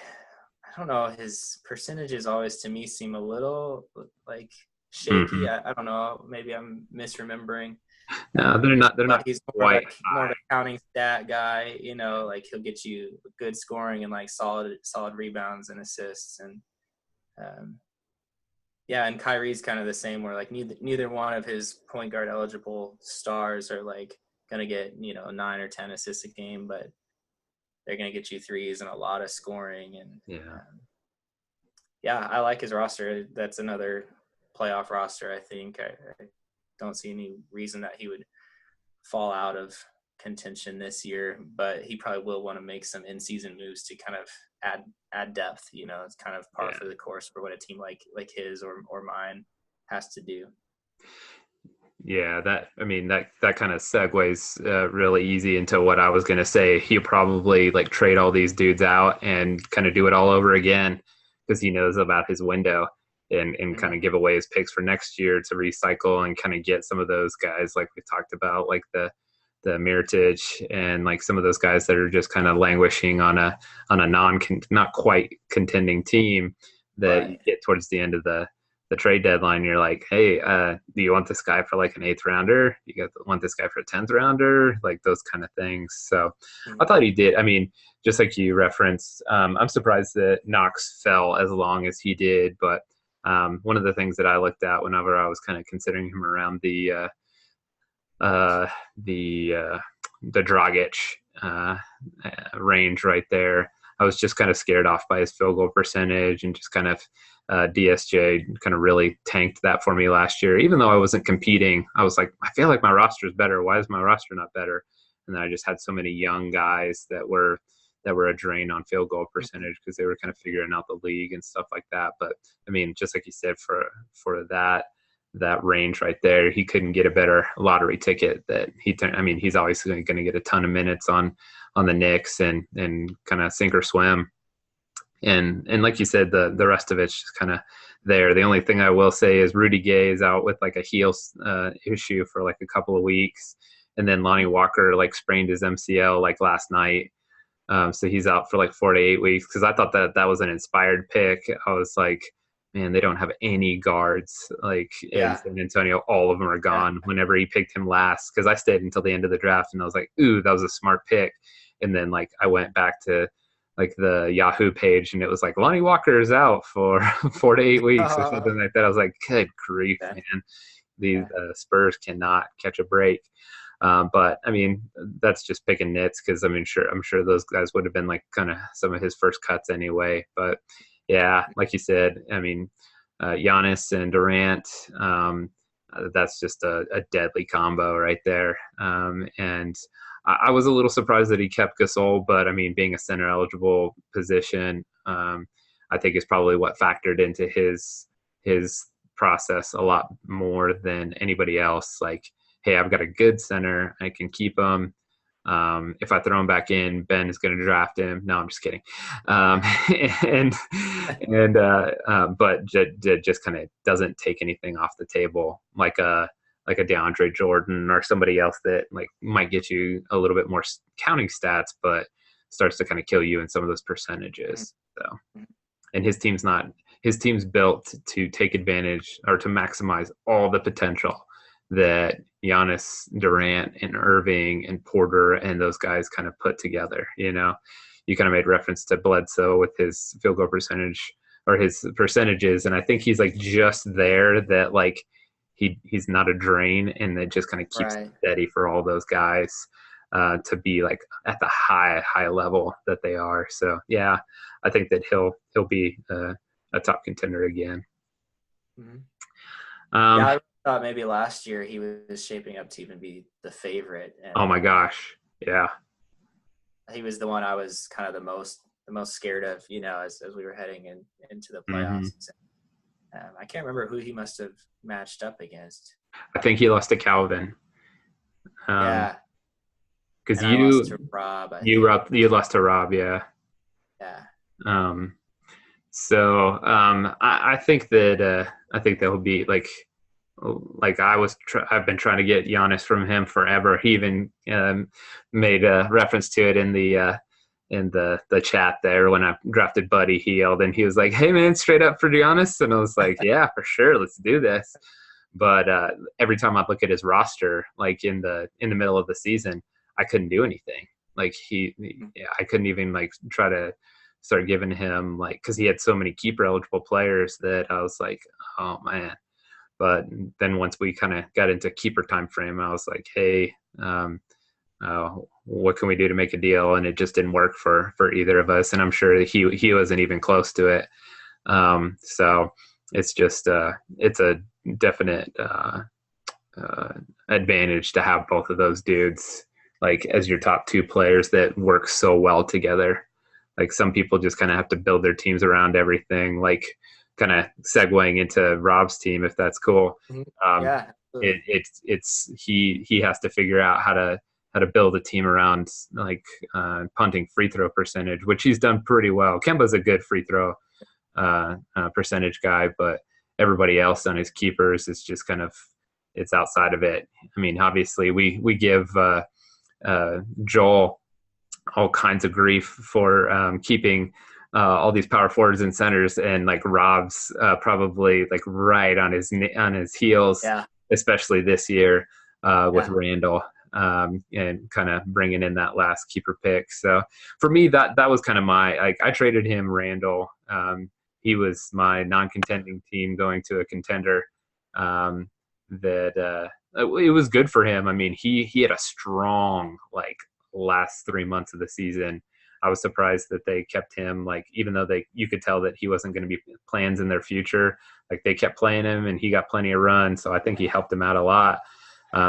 I don't know, his percentages always to me seem a little like shaky. Mm-hmm. I don't know, maybe I'm misremembering. No, they're not. They're But not he's quite more of high. a counting stat guy, like he'll get you good scoring and like solid rebounds and assists. And and Kyrie's kind of the same, where like neither one of his point guard eligible stars are like gonna get 9 or 10 assists a game, but they're gonna get you threes and a lot of scoring. And I like his roster. That's another playoff roster. I think I don't see any reason that he would fall out of contention this year, but he probably will want to make some in-season moves to kind of add depth. It's kind of par for the course for what a team like his or mine has to do. Yeah, that kind of segues really easy into what I was going to say. He'll probably like trade all these dudes out and kind of do it all over again, because he knows about his window, and kind of give away his picks for next year to recycle and kind of get some of those guys like we talked about, like the Mirotic, and like some of those guys that are just kind of languishing on a not quite contending team that you get towards the end of the trade deadline. You're like, hey, do you want this guy for like an 8th rounder? You want this guy for a 10th rounder? Like those kind of things. So I thought he did. I mean, just like you referenced, I'm surprised that Knox fell as long as he did. But one of the things that I looked at whenever I was kind of considering him around the Dragic range right there, I was just kind of scared off by his field goal percentage, and just kind of DSJ kind of really tanked that for me last year. Even though I wasn't competing, I was like, I feel like my roster is better. Why is my roster not better? And then I just had so many young guys that were a drain on field goal percentage, because they were kind of figuring out the league and stuff like that. But I mean, just like you said, for that range right there, he couldn't get a better lottery ticket. He's obviously going to get a ton of minutes on the Knicks and kind of sink or swim. And like you said, the rest of it's just kind of there. The only thing I will say is Rudy Gay is out with like a heel issue for like a couple of weeks, and then Lonnie Walker like sprained his MCL like last night. So he's out for like 4 to 8 weeks, because I thought that was an inspired pick. I was like, man, they don't have any guards like in San Antonio. All of them are gone. Whenever he picked him last, because I stayed until the end of the draft, and I was like, ooh, that was a smart pick. And then like I went back to like the Yahoo page, and it was like Lonnie Walker is out for 4 to 8 weeks or something like that. I was like, good grief, man. These Spurs cannot catch a break. But I mean, that's just picking nits, because I'm sure those guys would have been like kind of some of his first cuts anyway. But yeah, like you said, I mean, Giannis and Durant, that's just a deadly combo right there. And I was a little surprised that he kept Gasol, but I mean, being a center eligible position, I think is probably what factored into his process a lot more than anybody else. Like, hey, I've got a good center, I can keep him. If I throw him back in, Ben is going to draft him. No, I'm just kidding. But just kind of doesn't take anything off the table, like a DeAndre Jordan or somebody else that like might get you a little bit more counting stats, but starts to kind of kill you in some of those percentages. So, and his his team's built to take advantage or to maximize all the potential that Giannis, Durant, and Irving and Porter and those guys kind of put together. You know, you kind of made reference to Bledsoe with his field goal percentage or his percentages, and I think he's like just there that like he's not a drain, and that just kind of keeps it steady for all those guys to be like at the high level that they are. So yeah, I think that he'll be a top contender again. Mm-hmm. Yeah, I thought maybe last year he was shaping up to even be the favorite. And oh my gosh, yeah. He was the one I was kind of the most scared of, you know, as we were heading into the playoffs. Mm-hmm. I can't remember who he must have matched up against. I think he lost to Calvin. Yeah. Because you lost to Rob. You lost to Rob, yeah. Yeah. So I think that will be like I've been trying to get Giannis from him forever. He even made a reference to it in the chat there when I drafted Buddy Hield, and he was like, "Hey man, straight up for Giannis," and I was like, "Yeah, for sure, let's do this." But every time I look at his roster, like in the middle of the season, I couldn't do anything. Like I couldn't even like try to start giving him like, because he had so many keeper eligible players that I was like, oh man. But then once we kind of got into keeper time frame, I was like, hey, what can we do to make a deal? And it just didn't work for either of us. And I'm sure he wasn't even close to it. So it's just it's a definite advantage to have both of those dudes like as your top two players that work so well together. Like some people just kind of have to build their teams around everything, like kind of segueing into Rob's team, if that's cool. Yeah. It's he has to figure out how to build a team around like punting free throw percentage, which he's done pretty well. Kemba's a good free throw percentage guy, but everybody else on his keepers is just kind of, it's outside of it. I mean, obviously we give Joel all kinds of grief for keeping all these power forwards and centers, and like Rob's probably like right on his heels, especially this year with Randall and kind of bringing in that last keeper pick. So for me, that was kind of I traded him Randall. He was my non-contending team going to a contender. It was good for him. I mean, he had a strong like last 3 months of the season. I was surprised that they kept him, like, even though you could tell that he wasn't going to be plans in their future, like they kept playing him and he got plenty of run. So I think he helped him out a lot.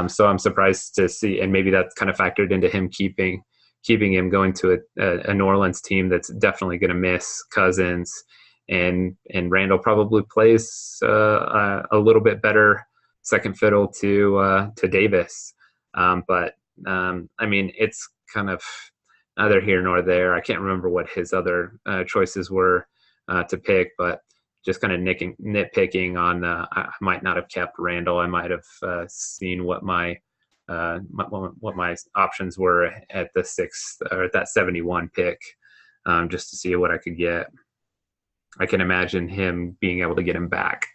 So I'm surprised to see, and maybe that's kind of factored into him keeping him going to a New Orleans team that's definitely going to miss Cousins, and Randall probably plays a little bit better second fiddle to Davis. But I mean, it's kind of neither here nor there. I can't remember what his other choices were to pick, but just kind of nitpicking on I might not have kept Randall. I might have seen what my options were at the 6th or at that 71 pick, just to see what I could get. I can imagine him being able to get him back.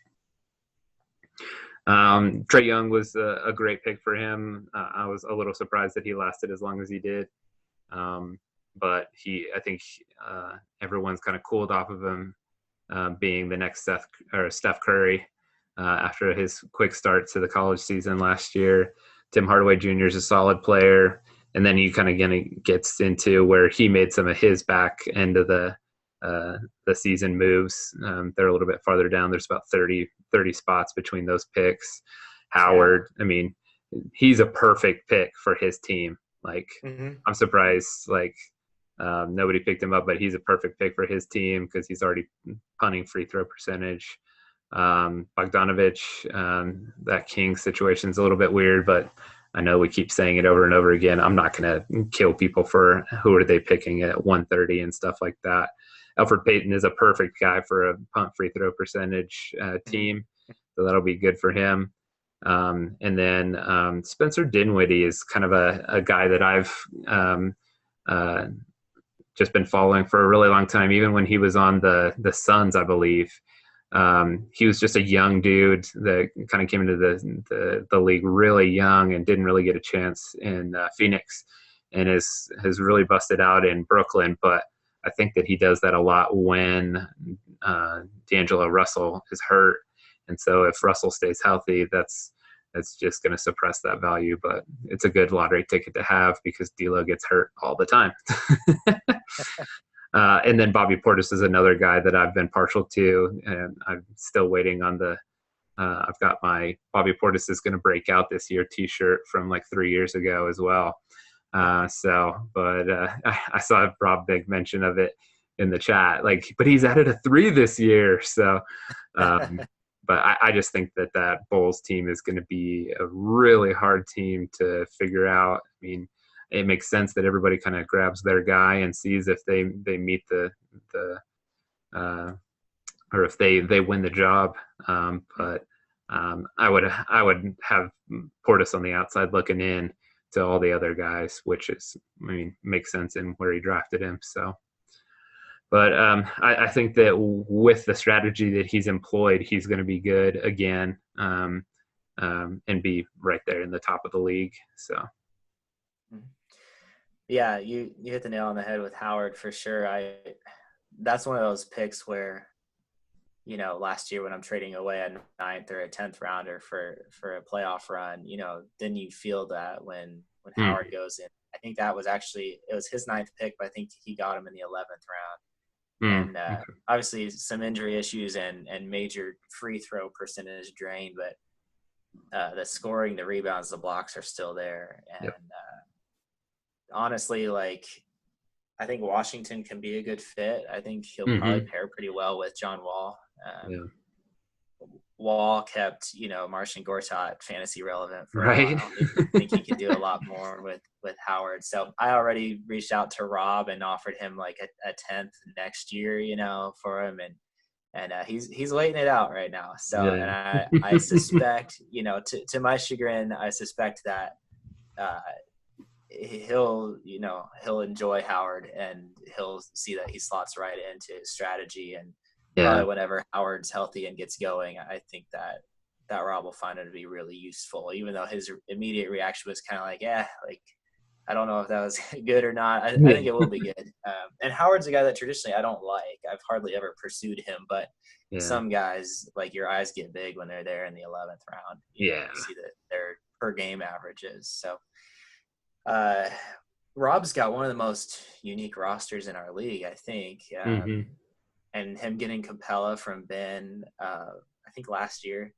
Trae Young was a great pick for him. I was a little surprised that he lasted as long as he did. But I think everyone's kind of cooled off of him being the next Steph Curry after his quick start to the college season last year. Tim Hardaway Jr. is a solid player. And then you kind of gets into where he made some of his back end of the season moves. They're a little bit farther down. There's about 30 spots between those picks. Howard, I mean, he's a perfect pick for his team. Like, I'm surprised, like, nobody picked him up, but he's a perfect pick for his team because he's already punting free throw percentage. Bogdanovich, that King situation is a little bit weird, but I know we keep saying it over and over again. I'm not going to kill people for who are they picking at 130 and stuff like that. Elfrid Payton is a perfect guy for a punt free throw percentage team, so that'll be good for him. And then Spencer Dinwiddie is kind of a guy that I've just been following for a really long time, even when he was on the Suns, I believe. He was just a young dude that kind of came into the league really young and didn't really get a chance in Phoenix, and has really busted out in Brooklyn. But I think that he does that a lot when D'Angelo Russell is hurt, and so if Russell stays healthy, that's just going to suppress that value. But it's a good lottery ticket to have because D'Lo gets hurt all the time. And then Bobby Portis is another guy that I've been partial to, and I'm still waiting on the. I've got my Bobby Portis is going to break out this year T-shirt from like 3 years ago as well. I saw Rob Big mention of it in the chat, like, but he's added a 3 this year. So, but I just think that Bulls team is going to be a really hard team to figure out. I mean, it makes sense that everybody kind of grabs their guy and sees if they meet or if they win the job. But I would have Portis on the outside looking in to all the other guys, which makes sense in where he drafted him. So, but I think that with the strategy that he's employed, he's going to be good again and be right there in the top of the league. So. Yeah, you hit the nail on the head with Howard for sure. That's one of those picks where, last year when I'm trading away a 9th or a 10th rounder for a playoff run, then you feel that when Howard goes in. I think it was his 9th pick, but I think he got him in the 11th round. And obviously some injury issues and major free throw percentage drain, but the scoring, the rebounds, the blocks are still there. And honestly, like, I think Washington can be a good fit. I think he'll probably pair pretty well with John Wall. Wall kept, Marcin Gortat fantasy relevant for a while. I think he can do a lot more with Howard. So I already reached out to Rob and offered him like a 10th next year, for him. And he's waiting it out right now. So, and I suspect, to my chagrin, I suspect that he'll enjoy Howard and he'll see that he slots right into his strategy. And probably whenever Howard's healthy and gets going, I think that Rob will find it to be really useful, even though his immediate reaction was kind of like, I don't know if that was good or not. I think it will be good. And Howard's a guy that traditionally I don't like. I've hardly ever pursued him, but some guys, like, your eyes get big when they're there in the 11th round. You see that their per game averages. So Rob's got one of the most unique rosters in our league, I think. And him getting Capella from Ben, I think last year,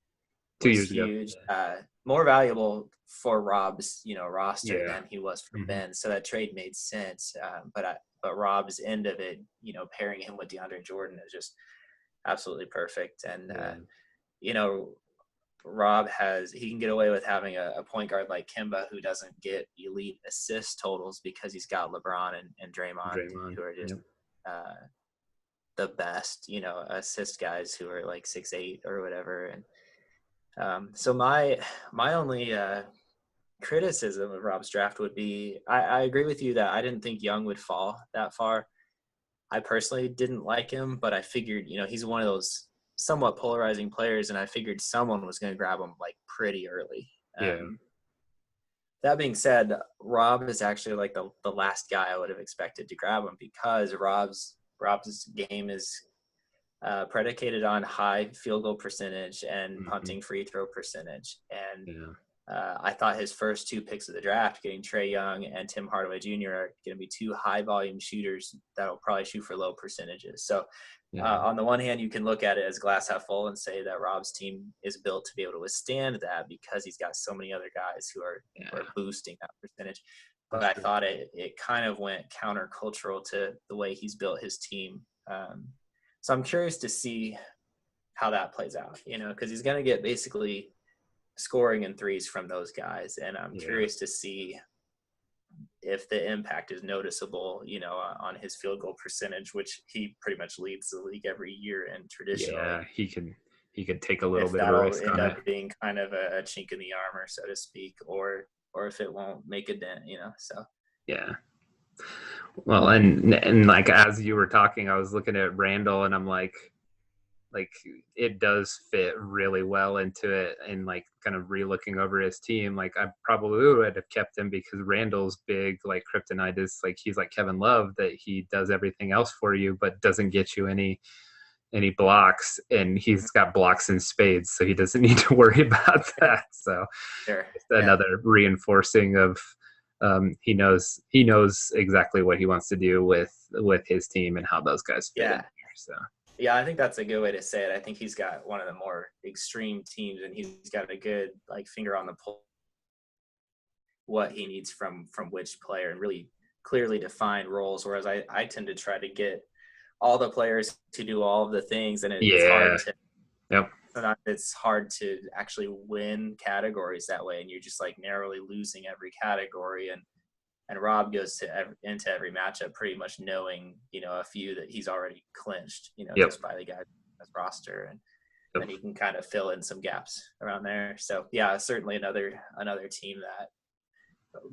2 years huge. ago. More valuable for Rob's, roster than he was for Ben. So that trade made sense. But Rob's end of it, pairing him with DeAndre Jordan is just absolutely perfect. And Rob he can get away with having a point guard like Kemba who doesn't get elite assist totals because he's got LeBron and Draymond who are just the best, assist guys who are like 6'8" or whatever. And so my only criticism of Rob's draft would be, I agree with you that I didn't think Young would fall that far. I personally didn't like him, but I figured, he's one of those somewhat polarizing players, and I figured someone was going to grab him like pretty early. That being said, Rob is actually like the last guy I would have expected to grab him because Rob's game is predicated on high field goal percentage and punting free throw percentage. And I thought his first 2 picks of the draft, getting Trae Young and Tim Hardaway Jr., are going to be 2 high volume shooters that'll probably shoot for low percentages. So on the one hand, you can look at it as glass half full and say that Rob's team is built to be able to withstand that because he's got so many other guys who are boosting that percentage. But I thought it kind of went countercultural to the way he's built his team. So I'm curious to see how that plays out, because he's going to get basically scoring and threes from those guys. And I'm curious to see if the impact is noticeable, on his field goal percentage, which he pretty much leads the league every year and traditionally. Yeah, he can take a little bit of a risk on it. End up being kind of a chink in the armor, so to speak, or if it won't make a dent, so. Yeah. Well, and like as you were talking, I was looking at Randall and I'm like, like it does fit really well into it. And like kind of re-looking over his team, like I probably would have kept him because Randall's big like kryptonite is like he's like Kevin Love, that he does everything else for you but doesn't get you any blocks, and he's got blocks in spades, so he doesn't need to worry about that. So Sure. it's another reinforcing of he knows exactly what he wants to do with his team and how those guys fit in there. So yeah, I think that's a good way to say it. I think he's got one of the more extreme teams, and he's got a good like finger on the pulse what he needs from which player, and really clearly defined roles. Whereas I tend to try to get all the players to do all of the things, and it's hard to. Yep. It's hard to actually win categories that way, and you're just like narrowly losing every category. And Rob goes into every matchup pretty much knowing, a few that he's already clinched, just by the guy's roster, and then he can kind of fill in some gaps around there. So yeah, certainly another team that,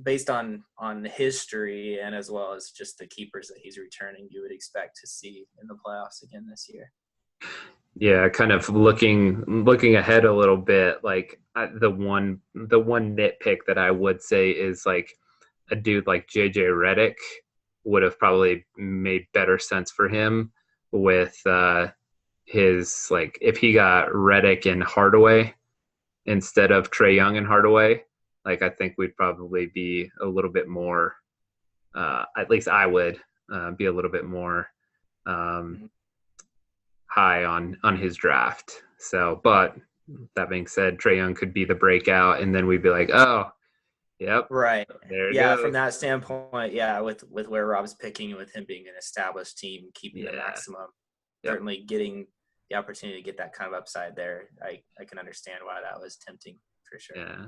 based on history and as well as just the keepers that he's returning, you would expect to see in the playoffs again this year. Yeah, kind of looking ahead a little bit, like the one nitpick that I would say is like a dude like JJ Redick would have probably made better sense for him with his, like, if he got Redick and Hardaway instead of Trae Young and Hardaway, like I think we'd probably be a little bit more, at least I would be a little bit more high on his draft. So, but that being said, Trae Young could be the breakout, and then we'd be like, oh, yep, right, there it yeah, goes. from that standpoint, yeah, with where Rob's picking, with him being an established team, keeping the maximum, certainly getting the opportunity to get that kind of upside there, I can understand why that was tempting for sure. Yeah.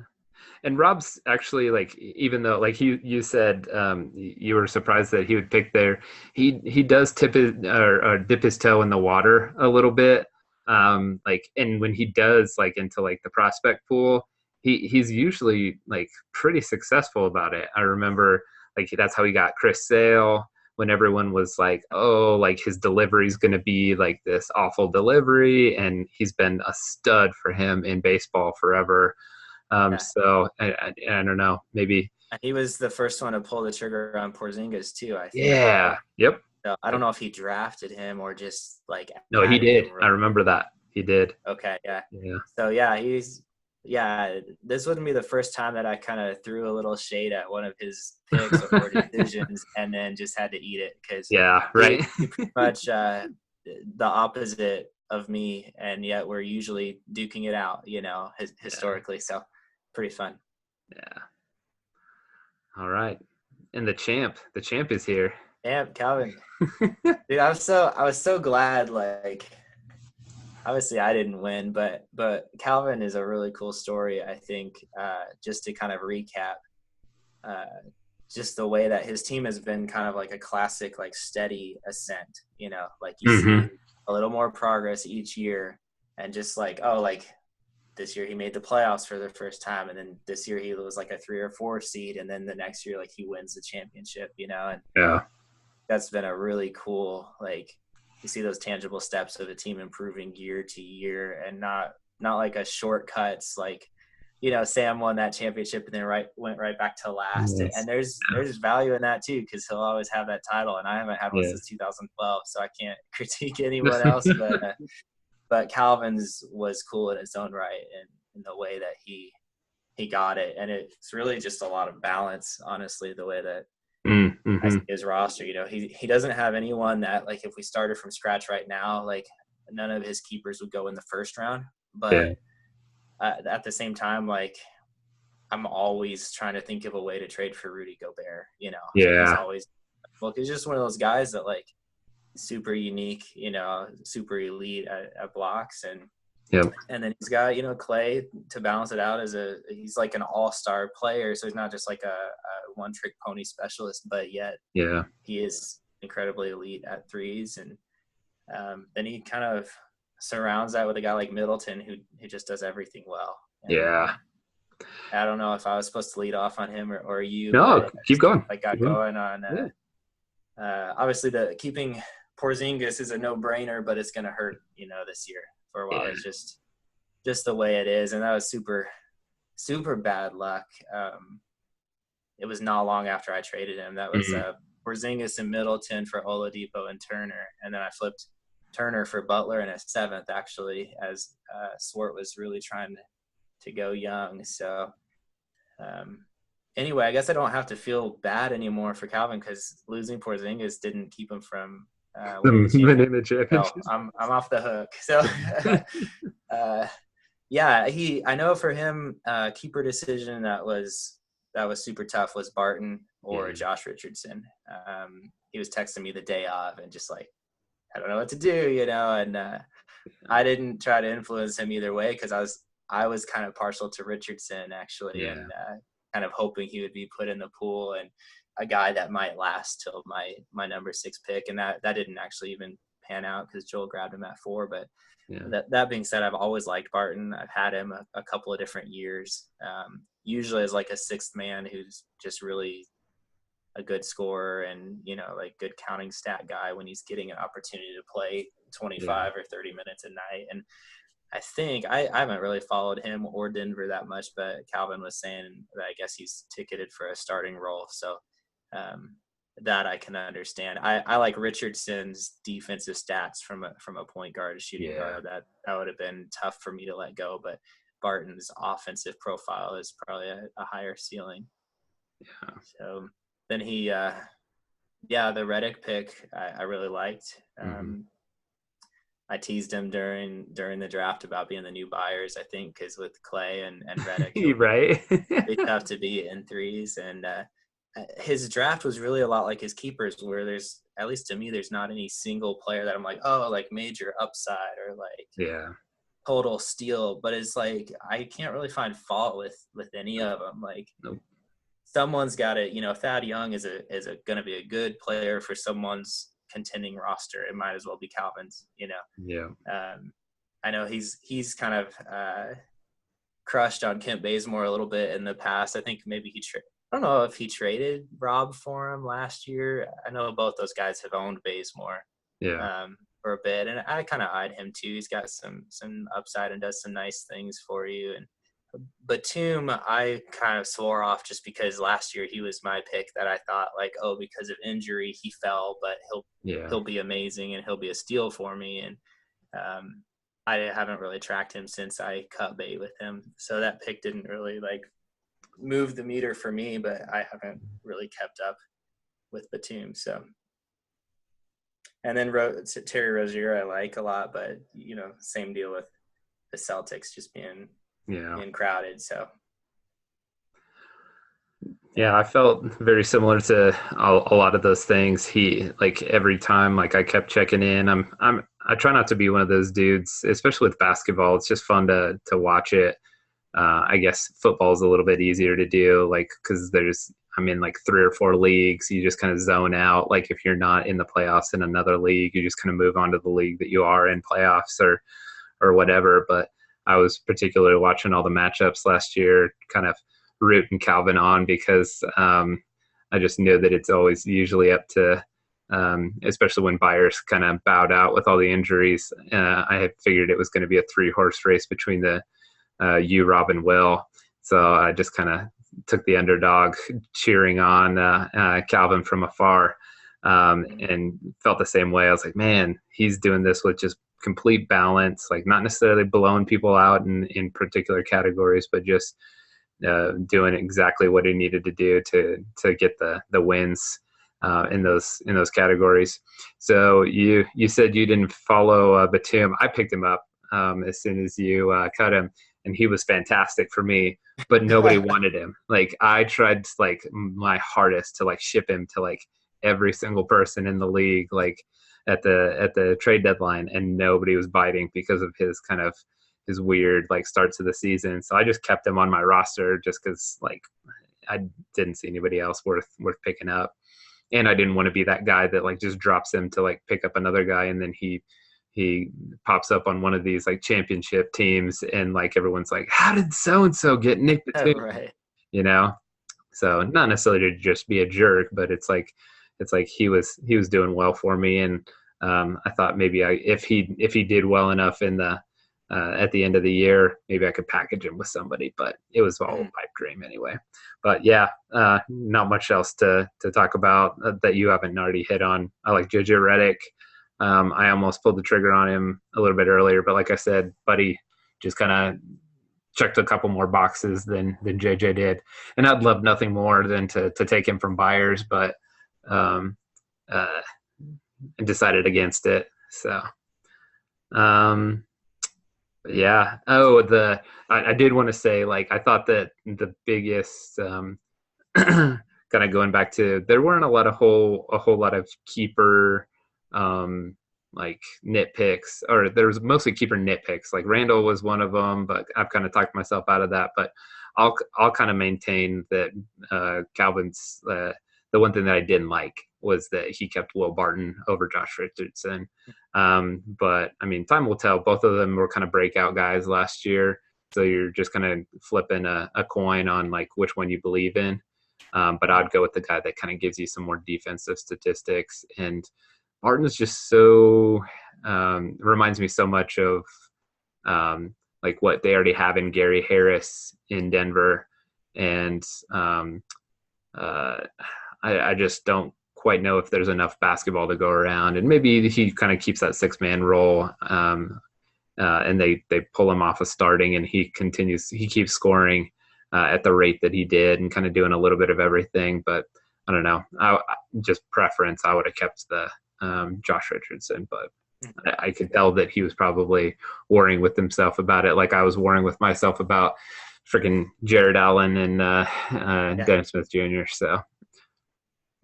And Rob's actually, like, even though, like you said, you were surprised that he would pick there, he does tip his or dip his toe in the water a little bit. Like, and when he does, like, into like the prospect pool, he's usually like pretty successful about it. I remember, like, that's how he got Chris Sale when everyone was like, oh, like his delivery is going to be like this awful delivery, and he's been a stud for him in baseball forever. So I don't know, maybe he was the first one to pull the trigger on Porzingis too, I think. Yeah. Yep. So I don't know if he drafted him or just like. No, he did. I remember that. He did. Okay. Yeah. Yeah. So this wouldn't be the first time that I kind of threw a little shade at one of his picks or decisions and then just had to eat it because right. He pretty much the opposite of me, and yet we're usually duking it out, historically. So pretty fun. Yeah. All right. And the champ is here. Yeah, Calvin. Dude, I was so glad, like, obviously I didn't win, but Calvin is a really cool story, I think, just to kind of recap, just the way that his team has been kind of like a classic, like, steady ascent, like you see a little more progress each year, and just like, oh, like this year he made the playoffs for the first time, and then this year he was like a 3 or 4 seed, and then the next year, like, he wins the championship, and that's been a really cool, like, you see those tangible steps of a team improving year to year, and not like a shortcuts, like, Sam won that championship and then went right back to last. Yes. And there's value in that too, because he'll always have that title, and I haven't had one since 2012, so I can't critique anyone else. But Calvin's was cool in its own right, and in the way that he got it, and it's really just a lot of balance, honestly, the way that I see his roster. He doesn't have anyone that, like, if we started from scratch right now, like, none of his keepers would go in the first round, but at the same time, like, I'm always trying to think of a way to trade for Rudy Gobert, He's always, look, he's just one of those guys that, like, super unique, super elite at blocks, and then he's got, Clay to balance it out he's like an all-star player, so he's not just like a one-trick pony specialist, but yet he is incredibly elite at threes, and then he kind of surrounds that with a guy like Middleton who just does everything well. And I don't know if I was supposed to lead off on him or you. No, keep going. I got going on obviously the keeping Porzingis is a no-brainer, but it's going to hurt, this year for a while. Yeah. It's just the way it is. And that was super, super bad luck. It was not long after I traded him. That was Porzingis and Middleton for Oladipo and Turner. And then I flipped Turner for Butler in a 7th, actually, as Swart was really trying to go young. So anyway, I guess I don't have to feel bad anymore for Calvin because losing Porzingis didn't keep him from winning the championship. So I'm off the hook. So yeah, I know for him, keeper decision that was super tough was Barton or Josh Richardson. He was texting me the day of and just like, I don't know what to do, and I didn't try to influence him either way because I was kind of partial to Richardson actually, and kind of hoping he would be put in the pool and a guy that might last till my number 6 pick, and that didn't actually even pan out because Joel grabbed him at 4. But that being said, I've always liked Barton. I've had him a couple of different years, usually as like a 6th man who's just really a good scorer and, like good counting stat guy when he's getting an opportunity to play 25 or 30 minutes a night. And I think I haven't really followed him or Denver that much, but Calvin was saying that I guess he's ticketed for a starting role. So that I can understand. I like Richardson's defensive stats from a point guard, a shooting guard. That would have been tough for me to let go, but Barton's offensive profile is probably a higher ceiling. Yeah. So then he, the Reddick pick I really liked. I teased him during the draft about being the new Byers, I think, because with Clay and Reddick, right? It'd be tough to beat in threes. And his draft was really a lot like his keepers, where there's, at least to me, there's not any single player that I'm like, oh, like major upside or like total steal. But it's like I can't really find fault with any of them. Like someone's got to, Thad Young is going to be a good player for someone's contending roster. It might as well be Calvin's, I know he's kind of crushed on Kent Bazemore a little bit in the past. I think maybe I don't know if he traded Rob for him last year. I know both those guys have owned Bazemore for a bit, and I kind of eyed him too. He's got some upside and does some nice things for you. And Batum, I kind of swore off just because last year he was my pick that I thought like, oh, because of injury he fell, but he'll be amazing and he'll be a steal for me. And I haven't really tracked him since I cut bait with him, so that pick didn't really like move the meter for me. But I haven't really kept up with Batum. So, and then Terry Rozier I like a lot, but same deal with the Celtics just being crowded. So I felt very similar to a lot of those things. He, like, every time, like, I kept checking in. I try not to be one of those dudes, especially with basketball. It's just fun to watch it. I guess football is a little bit easier to do, like, because I'm in like 3 or 4 leagues. You just kind of zone out. Like if you're not in the playoffs in another league, you just kind of move on to the league that you are in playoffs or whatever. But I was particularly watching all the matchups last year, kind of rooting Calvin on because I just knew that it's always usually up to, especially when Byers kind of bowed out with all the injuries. I had figured it was going to be a 3-horse race between you, Rob, and Will. So I just kind of took the underdog, cheering on Calvin from afar, and felt the same way. I was like, man, he's doing this with just complete balance, like not necessarily blowing people out in particular categories, but just doing exactly what he needed to do to get the wins in those categories. So you said you didn't follow Batum. I picked him up as soon as you cut him, and he was fantastic for me, but nobody wanted him. Like I tried like my hardest to like ship him to like every single person in the league, like at the trade deadline, and nobody was biting because of his weird like starts of the season. So I just kept him on my roster just because like I didn't see anybody else worth picking up, and I didn't want to be that guy that like just drops him to like pick up another guy, and then he pops up on one of these like championship teams, and like everyone's like, how did so and so get Nick Batum? Right. So not necessarily to just be a jerk, but it's like he was doing well for me, and I thought maybe if he did well enough in the at the end of the year, maybe I could package him with somebody, but it was all a pipe dream anyway. But yeah, not much else to talk about that you haven't already hit on. I like JJ Redick. I almost pulled the trigger on him a little bit earlier, but like I said, Buddy just kind of checked a couple more boxes than JJ did, and I'd love nothing more than to take him from Byers, but and decided against it. So, yeah. Oh, I did want to say, like, I thought that the biggest, kind of going back to, there weren't a whole lot of keeper, like nitpicks, or there was mostly keeper nitpicks. Like Randall was one of them, but I've kind of talked myself out of that. But I'll kind of maintain that Calvin's the one thing that I didn't like was that he kept Will Barton over Josh Richardson. But I mean, time will tell. Both of them were kind of breakout guys last year, so you're just kind of flipping a coin on like which one you believe in. But I'd go with the guy that kind of gives you some more defensive statistics. And Barton is just so reminds me so much of like what they already have in Gary Harris in Denver, and I just don't quite know if there's enough basketball to go around. And maybe he kind of keeps that 6-man role, and they pull him off of starting, and he keeps scoring at the rate that he did, and kind of doing a little bit of everything. But I don't know. Just preference, I would have kept the Josh Richardson, but I could tell that he was probably worrying with himself about it, like I was worrying with myself about freaking Jared Allen and Dennis Smith Jr. So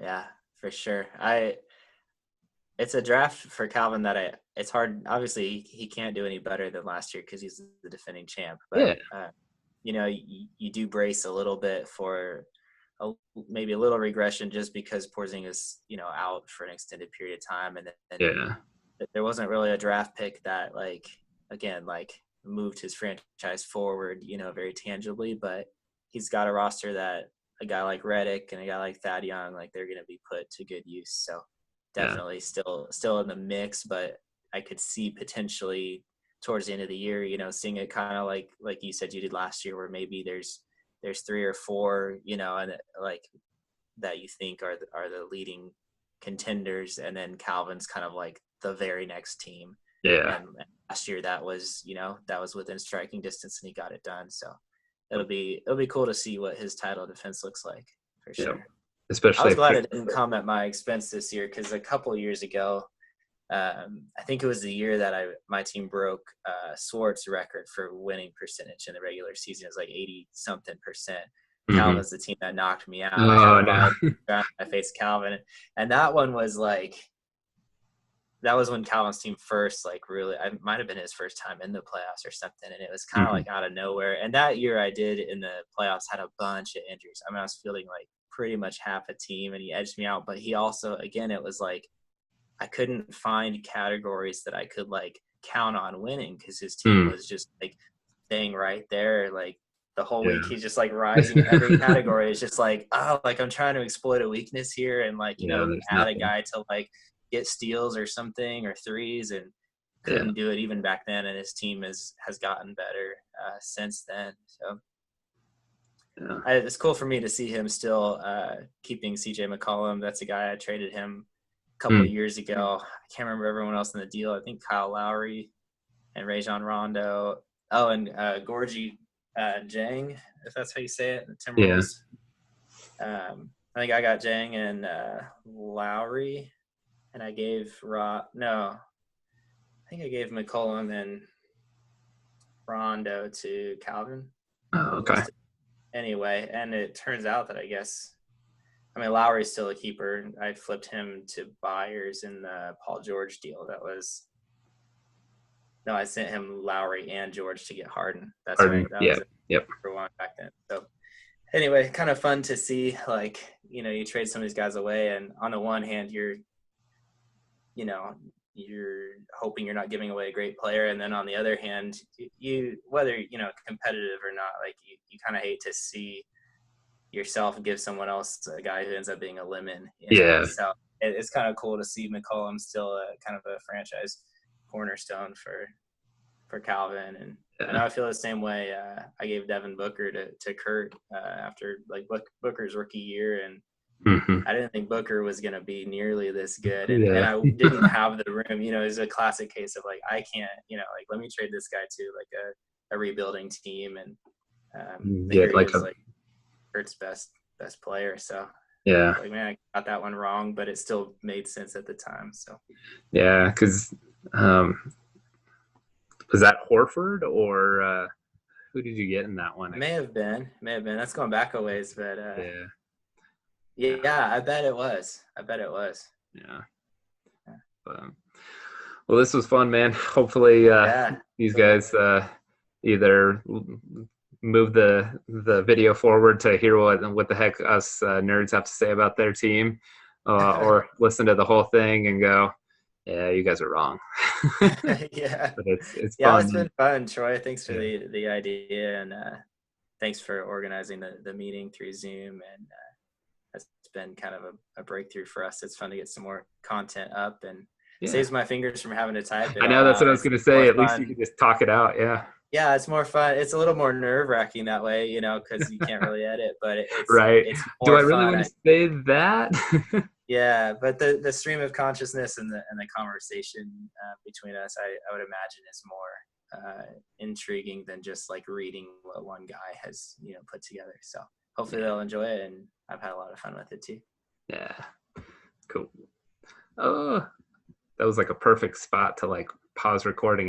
yeah, for sure. It's a draft for Calvin that it's hard. Obviously, he can't do any better than last year because he's the defending champ. But you know, you do brace a little bit for maybe a little regression just because Porzingis, you know, out for an extended period of time, and then there wasn't really a draft pick that moved his franchise forward, you know, very tangibly. But he's got a roster that a guy like Redick and a guy like Thad Young, like they're going to be put to good use. So definitely still in the mix, but I could see potentially towards the end of the year, you know, seeing it kind of like you said you did last year, where maybe there's 3 or 4, you know, and like that you think are the leading contenders, and then Calvin's kind of like the very next team. Yeah. And last year that was within striking distance, and he got it done. So it'll be cool to see what his title defense looks like for sure. Yeah. Especially, I was glad it didn't come at my expense this year, because a couple of years ago, I think it was the year that my team broke Swart's record for winning percentage in the regular season. It was like 80-something%. Mm-hmm. Calvin's the team that knocked me out. I faced Calvin, and that one was like, that was when Calvin's team first, like, really, I might have been his first time in the playoffs or something, and it was kind of like out of nowhere. And that year I did in the playoffs had a bunch of injuries. I mean, I was fielding like pretty much half a team, and he edged me out. But he also, again, it was like I couldn't find categories that I could like count on winning, because his team was just like staying right there, like the whole week. He's just like rising in every category. It's just like, oh, like I'm trying to exploit a weakness here, and like, you know, add a guy to like get steals or something, or threes, and couldn't do it even back then. And his team has gotten better since then. So it's cool for me to see him still keeping CJ McCollum. That's a guy I traded him a couple of years ago. I can't remember everyone else in the deal. I think Kyle Lowry and Rajon Rondo. Oh, and Gorgie Jang, if that's how you say it, the Timberwolves. I think I got Jang and Lowry, and I gave I think I gave McCollum and Rondo to Calvin. Oh, okay. Anyway, and it turns out that I mean, Lowry's still a keeper. I flipped him to Byers in the Paul George deal. I sent him Lowry and George to get Harden. That's Harden. Right. That was for one back then. So anyway, kind of fun to see, like, you know, you trade some of these guys away, and on the one hand, you're hoping you're not giving away a great player, and then on the other hand, you whether, you know, competitive or not, like you kind of hate to see yourself give someone else a guy who ends up being a lemon. You know? So it's kind of cool to see McCollum still kind of a franchise cornerstone for Calvin. And I know I feel the same way. I gave Devin Booker to Kurt after like Booker's rookie year, and I didn't think Booker was going to be nearly this good. And I didn't have the room, it was a classic case of like, I can't, like, let me trade this guy to like a rebuilding team. And get like was like Kurt's best player. So like, man, I got that one wrong, but it still made sense at the time. So yeah, because was that Horford or who did you get in that one? May have been. That's going back a ways, but yeah, I bet it was. Yeah. Well, this was fun, man. Hopefully these guys either move the video forward to hear what the heck us nerds have to say about their team, or listen to the whole thing and go, yeah, you guys are wrong. Yeah. But it's fun. It's been fun, Troy. Thanks for the idea, and thanks for organizing the meeting through Zoom. And it's been kind of a breakthrough for us. It's fun to get some more content up, and saves my fingers from having to type it. I know, that's what I was going to say. At least you can just talk it out. Yeah, it's more fun. It's a little more nerve-wracking that way, because you can't really edit. But it's right. It's do I really want to say that? Yeah, but the stream of consciousness and the conversation between us, I would imagine, is more intriguing than just like reading what one guy has put together. So hopefully they'll enjoy it, and I've had a lot of fun with it too. Yeah, cool. Oh, that was like a perfect spot to like pause recording